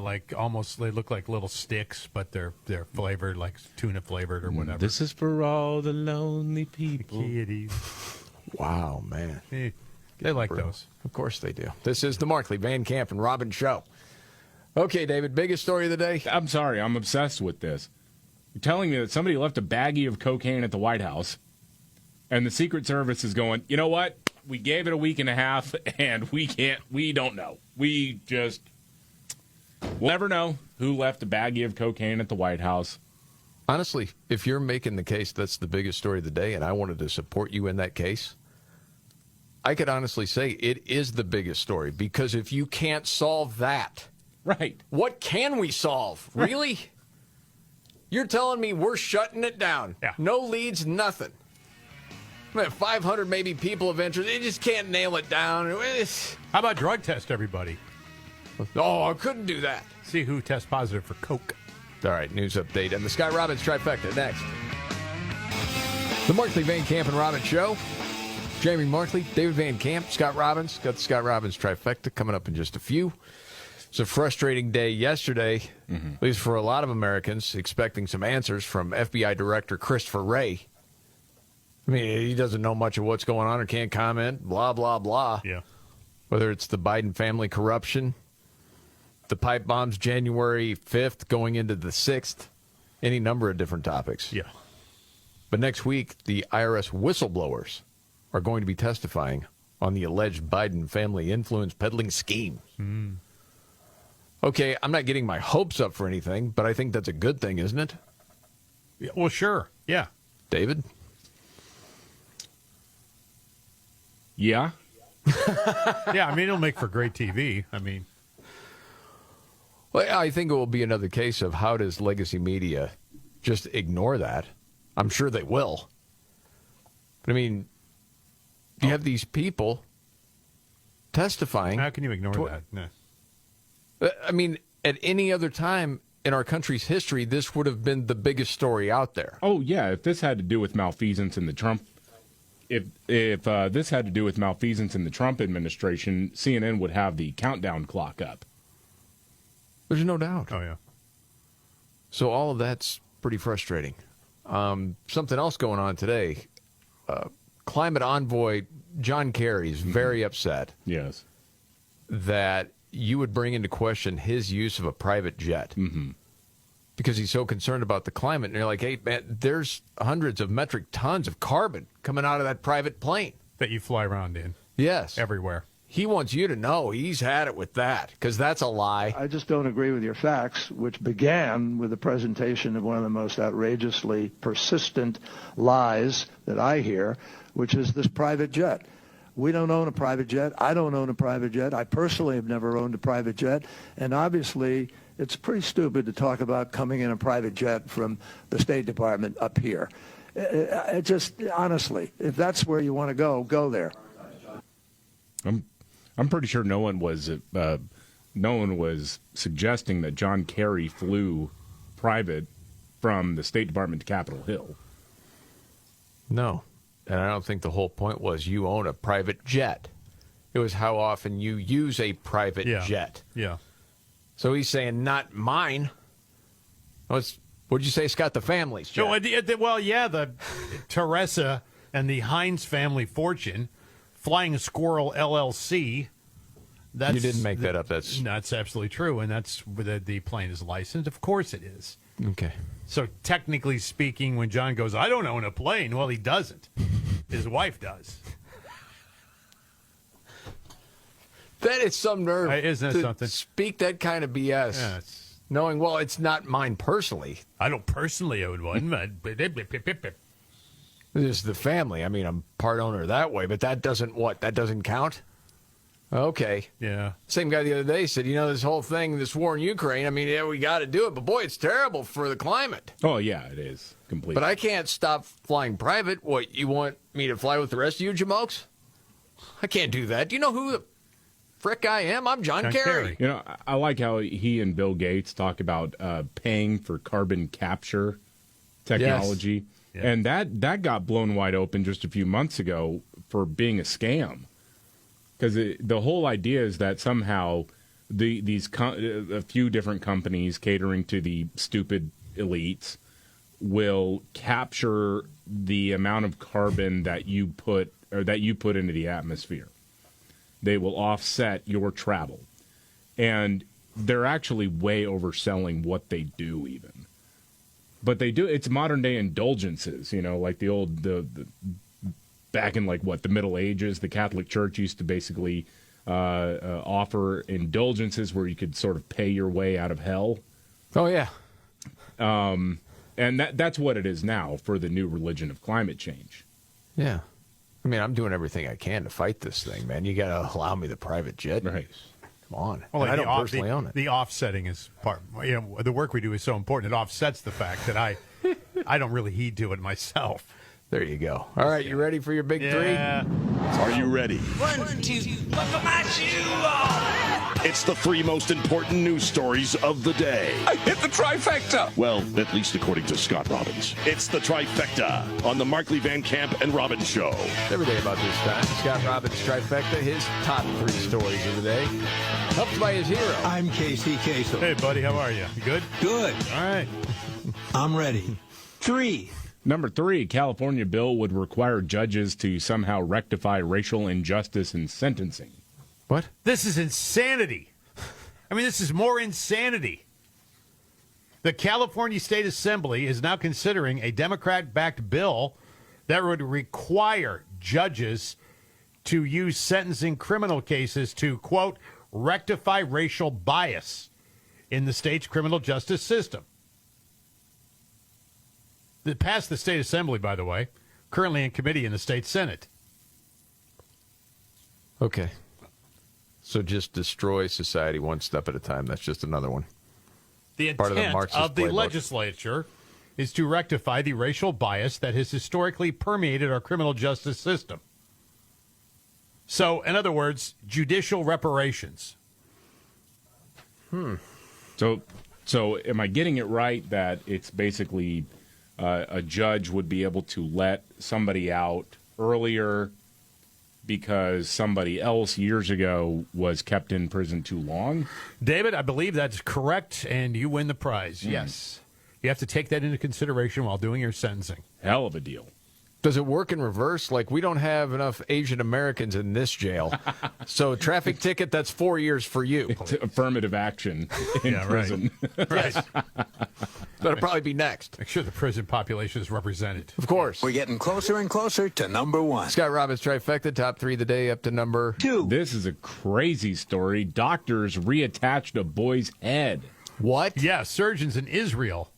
like almost, they look like little sticks, but they're flavored, like tuna flavored or whatever. This is for all the lonely people. The kitties. Wow, man. They like those. Of course they do. This is the Markley, Van Camp, and Robbins Show. Okay, David, biggest story of the day? I'm sorry, I'm obsessed with this. You're telling me that somebody left a baggie of cocaine at the White House, and the Secret Service is going, you know what? We gave it a week and a half, and we don't know. We'll never know who left a baggie of cocaine at the White House. Honestly, if you're making the case that's the biggest story of the day, and I wanted to support you in that case, I could honestly say it is the biggest story, because if you can't solve that, right? What can we solve? Really? You're telling me we're shutting it down? Yeah. No leads, nothing. 500 maybe people of interest. They just can't nail it down. How about drug test everybody? Oh, I couldn't do that. See who tests positive for coke. All right, news update and the Scott Robbins trifecta next. The Markley, Van Camp, and Robbins Show. Jamie Markley, David Van Camp, Scott Robbins. Got the Scott Robbins trifecta coming up in just a few. It's a frustrating day yesterday, at least for a lot of Americans, expecting some answers from FBI Director Christopher Wray. I mean, he doesn't know much of what's going on or can't comment, blah, blah, blah. Yeah. Whether it's the Biden family corruption, the pipe bombs January 5th going into the 6th, any number of different topics. Yeah. But next week, the IRS whistleblowers are going to be testifying on the alleged Biden family influence peddling scheme. Okay, I'm not getting my hopes up for anything, but I think that's a good thing, isn't it? Yeah, well, sure. Yeah. David? Yeah. Yeah, I mean, it'll make for great TV. I mean. Well, I think it will be another case of how does legacy media just ignore that? I'm sure they will. But, I mean, you have these people testifying. How can you ignore that? No. I mean, at any other time in our country's history, this would have been the biggest story out there. Oh, yeah, if this had to do with malfeasance in the Trump if this had to do with malfeasance in the Trump administration, CNN would have the countdown clock up. There's no doubt. Oh, yeah. So all of that's pretty frustrating. Something else going on today. Climate envoy John Kerry is very upset. Yes. That you would bring into question his use of a private jet. Because he's so concerned about the climate. And you're like, hey, man, there's hundreds of metric tons of carbon coming out of that private plane. That you fly around in. Yes. Everywhere. He wants you to know he's had it with that, because that's a lie. I just don't agree with your facts, which began with the presentation of one of the most outrageously persistent lies that I hear, which is this private jet. We don't own a private jet. I don't own a private jet. I personally have never owned a private jet. And obviously, It's pretty stupid to talk about coming in a private jet from the State Department up here. It just, honestly, if that's where you want to go there. I'm pretty sure no one was suggesting that John Kerry flew private from the State Department to Capitol Hill. No. And I don't think the whole point was you own a private jet. It was how often you use a private jet. Yeah. So he's saying, not mine. What'd you say, Scott? The family's jet. The Teresa and the Heinz family fortune, Flying Squirrel LLC. You didn't make that up. That's absolutely true, and that's where the plane is licensed. Of course it is. Okay. So technically speaking, when John goes, I don't own a plane, well, he doesn't. His wife does. That is some nerve. Isn't that something? Speak that kind of BS. Yeah, knowing, well, it's not mine personally. I don't personally own one. This is the family. I mean, I'm part owner that way, but that doesn't That doesn't count? Okay. Yeah. Same guy the other day said, this whole thing, this war in Ukraine, I mean, yeah, we got to do it, but boy, it's terrible for the climate. Oh, yeah, it is. Completely. But I can't stop flying private. What, you want me to fly with the rest of you jamokes? I can't do that. Do you know who the frick I am? I'm John Kerry. I like how he and Bill Gates talk about paying for carbon capture technology. Yes. And that got blown wide open just a few months ago for being a scam. Because the whole idea is that somehow a few different companies catering to the stupid elites will capture the amount of carbon that you put into the atmosphere. They will offset your travel. And they're actually way overselling what they do even. But they do, it's modern day indulgences, like the old, back in the Middle Ages, the Catholic Church used to basically offer indulgences where you could sort of pay your way out of hell. Oh, yeah. And that's what it is now for the new religion of climate change. Yeah. I mean, I'm doing everything I can to fight this thing, man. You got to allow me the private jet. Right. Come on. Well, I don't personally own it. The offsetting is part. The work we do is so important. It offsets the fact that I don't really heed to it myself. There you go. All right, you ready for your big three? Are you ready? 1, 2, buckle my shoe on. It's the three most important news stories of the day. I hit the trifecta. Well, at least according to Scott Robbins. It's the trifecta on the Markley, Van Camp, and Robbins Show. Every day about this time, Scott Robbins trifecta, his top three stories of the day. Helped by his hero. I'm Casey Kasem. Hey, buddy, how are you? You good? Good. All right. I'm ready. 3. Number 3, California bill would require judges to somehow rectify racial injustice in sentencing. What? This is insanity. I mean, this is more insanity. The California State Assembly is now considering a Democrat-backed bill that would require judges to use sentencing criminal cases to, quote, rectify racial bias in the state's criminal justice system. It passed the state assembly, by the way, currently in committee in the state Senate. Okay. So just destroy society one step at a time. That's just another one. The intent of the legislature is to rectify the racial bias that has historically permeated our criminal justice system. So, in other words, judicial reparations. So am I getting it right that it's basically a judge would be able to let somebody out earlier because somebody else years ago was kept in prison too long? David, I believe that's correct, and you win the prize. Yes. You have to take that into consideration while doing your sentencing. Hell of a deal. Does it work in reverse? Like, we don't have enough Asian Americans in this jail. So traffic ticket, that's 4 years for you. It's affirmative action in prison. Right. That'll probably be next. Make sure the prison population is represented. Of course. We're getting closer and closer to number 1. Scott Robbins trifecta, top 3 of the day up to number 2. This is a crazy story. Doctors reattached a boy's head. What? Yeah, surgeons in Israel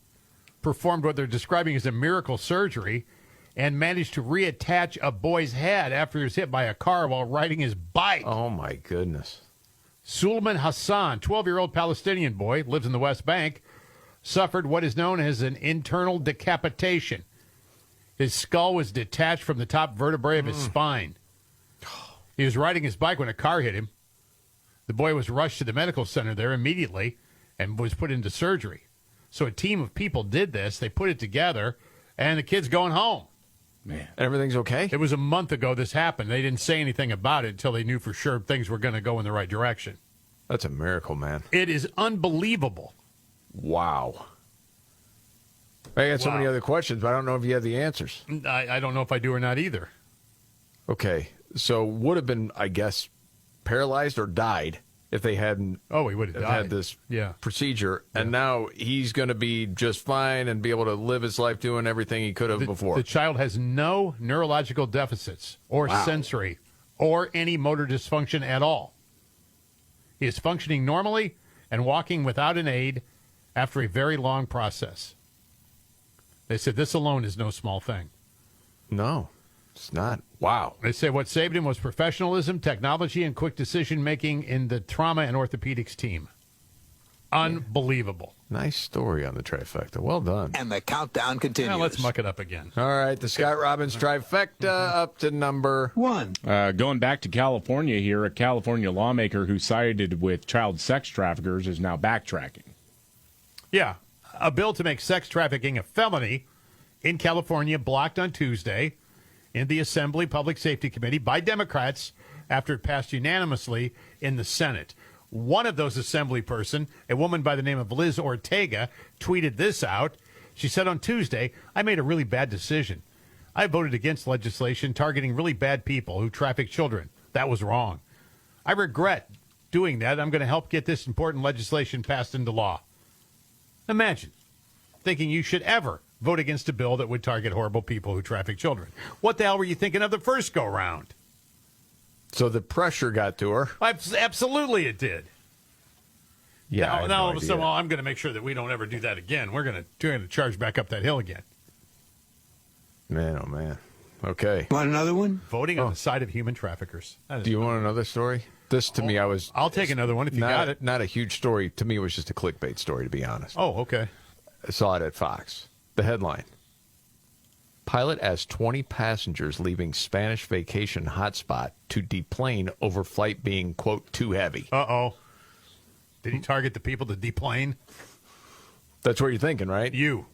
performed what they're describing as a miracle surgery and managed to reattach a boy's head after he was hit by a car while riding his bike. Oh, my goodness. Suleiman Hassan, 12-year-old Palestinian boy, lives in the West Bank, suffered what is known as an internal decapitation. His skull was detached from the top vertebrae of his spine. He was riding his bike when a car hit him. The boy was rushed to the medical center there immediately and was put into surgery. So a team of people did this. They put it together, and the kid's going home. Man, everything's okay? It was a month ago this happened. They didn't say anything about it until they knew for sure things were going to go in the right direction. That's a miracle, man. It is unbelievable. Wow. I got so many other questions, but I don't know if you have the answers. I don't know if I do or not either. Okay, so would have been, I guess, paralyzed or died if they hadn't he would have had this procedure. And now he's going to be just fine and be able to live his life doing everything he could have before. The child has no neurological deficits or sensory or any motor dysfunction at all. He is functioning normally and walking without an aid after a very long process. They said this alone is no small thing. No, it's not. Wow. They say what saved him was professionalism, technology, and quick decision-making in the trauma and orthopedics team. Unbelievable. Nice story on the trifecta. Well done. And the countdown continues. Now let's muck it up again. All right, the Scott Robbins trifecta up to number 1. Going back to California here, a California lawmaker who sided with child sex traffickers is now backtracking. Yeah. A bill to make sex trafficking a felony in California blocked on Tuesday in the Assembly Public Safety Committee by Democrats after it passed unanimously in the Senate. One of those assembly person, a woman by the name of Liz Ortega, tweeted this out. She said on Tuesday, "I made a really bad decision. I voted against legislation targeting really bad people who traffic children. That was wrong. I regret doing that. I'm going to help get this important legislation passed into law." Imagine thinking you should ever vote against a bill that would target horrible people who traffic children. What the hell were you thinking of the first go-round? So the pressure got to her. Absolutely it did. Yeah. Now all of a sudden, I'm going to make sure that we don't ever do that again. We're going to charge back up that hill again. Man, oh, man. Okay. Want another one? Voting on the side of human traffickers. Do you want another story? This, to me, I'll take another one if you got it. Not a huge story. To me, it was just a clickbait story, to be honest. Oh, okay. I saw it at Fox. The headline: Pilot asks 20 passengers leaving Spanish vacation hotspot to deplane over flight being, quote, too heavy. Uh-oh. Did he target the people to deplane? That's what you're thinking, right? You.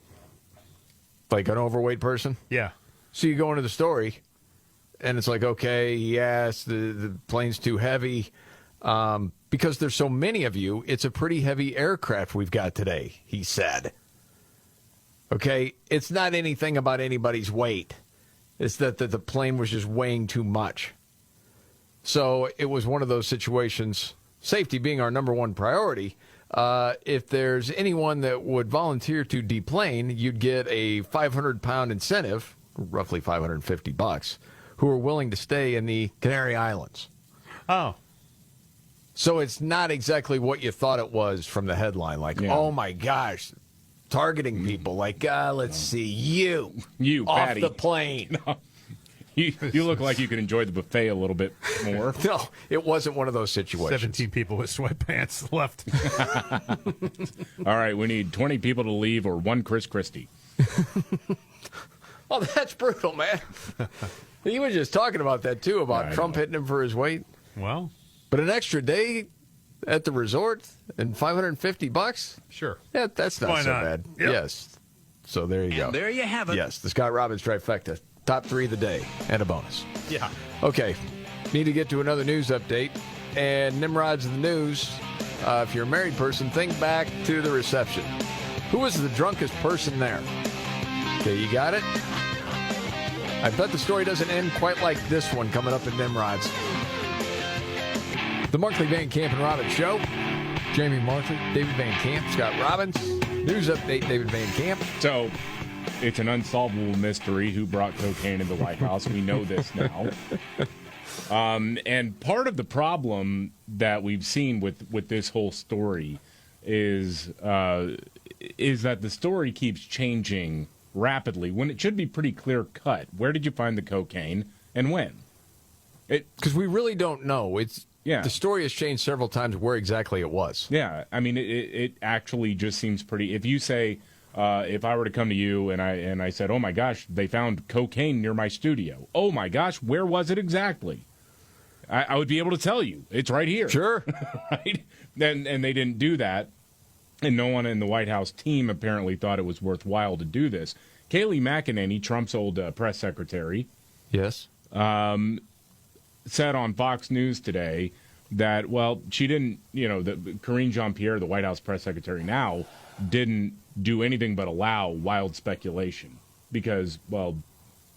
Like an overweight person? Yeah. So you go into the story, and it's like, okay, yes, the plane's too heavy. Because there's so many of you, it's a pretty heavy aircraft we've got today, he said. Okay, it's not anything about anybody's weight. It's that the plane was just weighing too much. So it was one of those situations, safety being our number one priority. If there's anyone that would volunteer to deplane, you'd get a 500-pound incentive, roughly $550, who are willing to stay in the Canary Islands. Oh. So it's not exactly what you thought it was from the headline. Like, oh, my gosh, targeting people. Like, let's see, you off Patty. the plane. No. You look like you could enjoy the buffet a little bit more. No, it wasn't one of those situations. 17 people with sweatpants left. All right, we need 20 people to leave or one Chris Christie. Oh, that's brutal, man. He was just talking about that, too, about Trump hitting him for his weight. Well. But an extra day at the resort and $550? Sure. Yeah, that's not so bad. Yep. Yes. So there you go. There you have it. Yes, the Scott Robbins trifecta. Top 3 of the day and a bonus. Yeah. Okay. Need to get to another news update. And Nimrod's in the news. If you're a married person, think back to the reception. Who was the drunkest person there? Okay, you got it? I bet the story doesn't end quite like this one coming up in Nimrod's. The Markley, Van Camp, and Robbins Show. Jamie Markley, David Van Camp, Scott Robbins. News update, David Van Camp. So, it's an unsolvable mystery who brought cocaine in the White House. We know this now. And part of the problem that we've seen with this whole story is that the story keeps changing rapidly when it should be pretty clear cut. Where did you find the cocaine and when? Because we really don't know. Yeah. The story has changed several times where exactly it was. Yeah, I mean, it actually just seems pretty. If you say, if I were to come to you and I said, oh my gosh, they found cocaine near my studio. Oh my gosh, where was it exactly? I would be able to tell you. It's right here. Sure. Right? And they didn't do that. And no one in the White House team apparently thought it was worthwhile to do this. Kayleigh McEnany, Trump's old press secretary, yes, said on Fox News today that, well, she didn't, Karine Jean-Pierre, the White House press secretary now, didn't do anything but allow wild speculation because, well,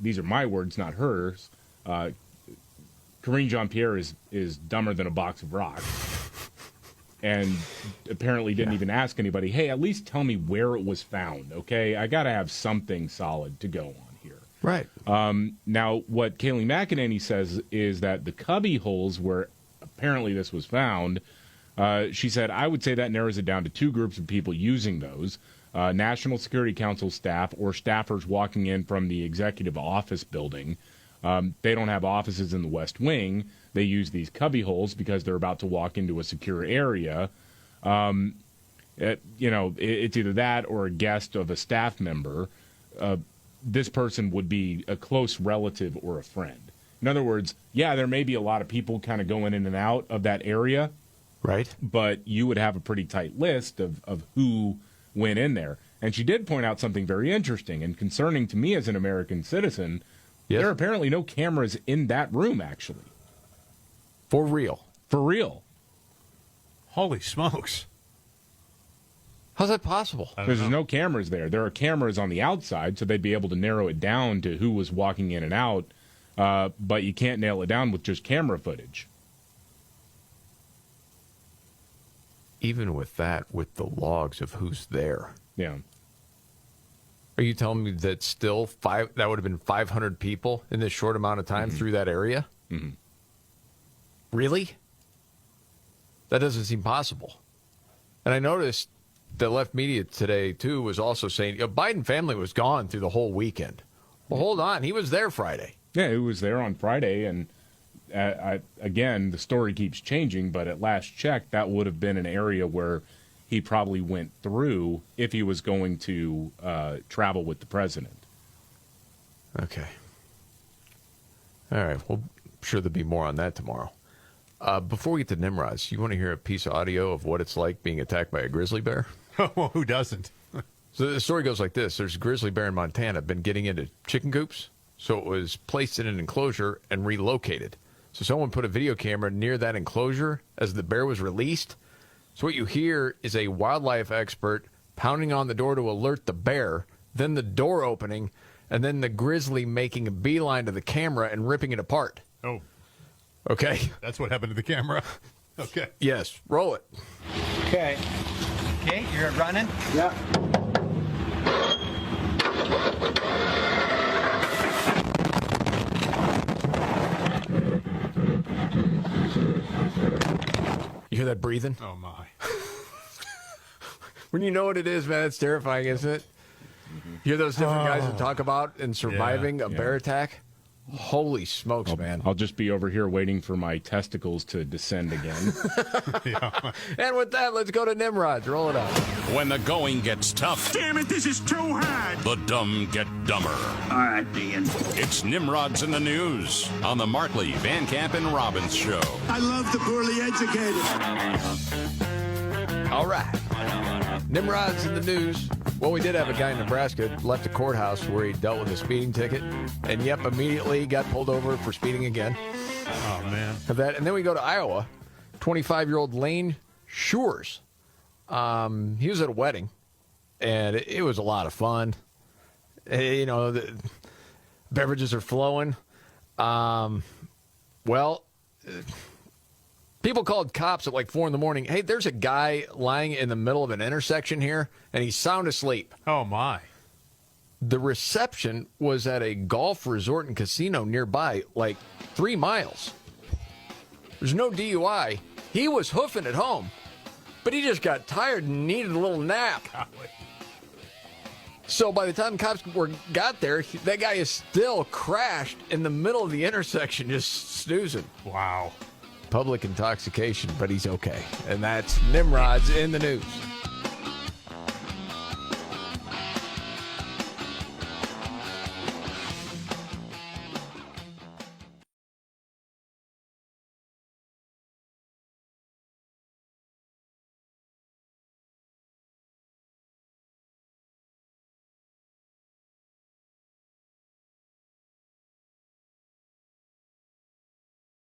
these are my words, not hers. Karine Jean-Pierre is dumber than a box of rocks. And apparently didn't even ask anybody, hey, at least tell me where it was found, okay? I got to have something solid to go on here. Right. Now, what Kayleigh McEnany says is that the cubby holes where apparently this was found, she said, I would say that narrows it down to two groups of people using those, National Security Council staff or staffers walking in from the executive office building. They don't have offices in the West Wing. They use these cubby holes because they're about to walk into a secure area. It's either that or a guest of a staff member. This person would be a close relative or a friend. In other words, yeah, there may be a lot of people kind of going in and out of that area. Right. But you would have a pretty tight list of who went in there. And she did point out something very interesting and concerning to me as an American citizen. Yes. There are apparently no cameras in that room, actually. For real. For real. Holy smokes. How's that possible? Because there's no cameras there. There are cameras on the outside, so they'd be able to narrow it down to who was walking in and out, but you can't nail it down with just camera footage. Even with that, with the logs of who's there. Yeah. Are you telling me that still that would have been 500 people in this short amount of time through that area? Mm-hmm. Really? That doesn't seem possible. And I noticed the left media today, too, was also saying Biden family was gone through the whole weekend. Well, hold on. He was there Friday. Yeah, he was there on Friday. And, again, the story keeps changing. But at last check, that would have been an area where he probably went through if he was going to travel with the president. Okay. All right. Well, I'm sure there'll be more on that tomorrow. Before we get to Nimrods, you want to hear a piece of audio of what it's like being attacked by a grizzly bear? Well, who doesn't? So the story goes like this. There's a grizzly bear in Montana been getting into chicken coops, so it was placed in an enclosure and relocated. So someone put a video camera near that enclosure as the bear was released. So what you hear is a wildlife expert pounding on the door to alert the bear, then the door opening, and then the grizzly making a beeline to the camera and ripping it apart. Oh. Okay. That's what happened to the camera. Okay. Yes. Roll it. Okay. Okay, you're running? Yeah. You hear that breathing? Oh, my. When you know what it is, man, it's terrifying, isn't it? You hear those different guys that talk about and surviving a bear attack? Holy smokes, man. I'll just be over here waiting for my testicles to descend again. And with that, let's go to Nimrods. Roll it up. When the going gets tough. Damn it, this is too hard. The dumb get dumber. All right, Ian. It's Nimrods in the News on the Markley, Van Camp, and Robbins Show. I love the poorly educated. All right. Nimrods in the news. Well, we did have a guy in Nebraska left the courthouse where he dealt with a speeding ticket, and yep, immediately got pulled over for speeding again. Oh, man. Of that, and then we go to Iowa. 25-year-old Lane Shores. He was at a wedding, and it was a lot of fun. You know, the beverages are flowing. People called cops at like 4 a.m. Hey, there's a guy lying in the middle of an intersection here, and he's sound asleep. Oh, my. The reception was at a golf resort and casino nearby, like 3 miles. There's no DUI. He was hoofing it home, but he just got tired and needed a little nap. Golly. So by the time cops got there, that guy is still crashed in the middle of the intersection, just snoozing. Wow. public intoxication, but he's okay. And that's Nimrod's in the news.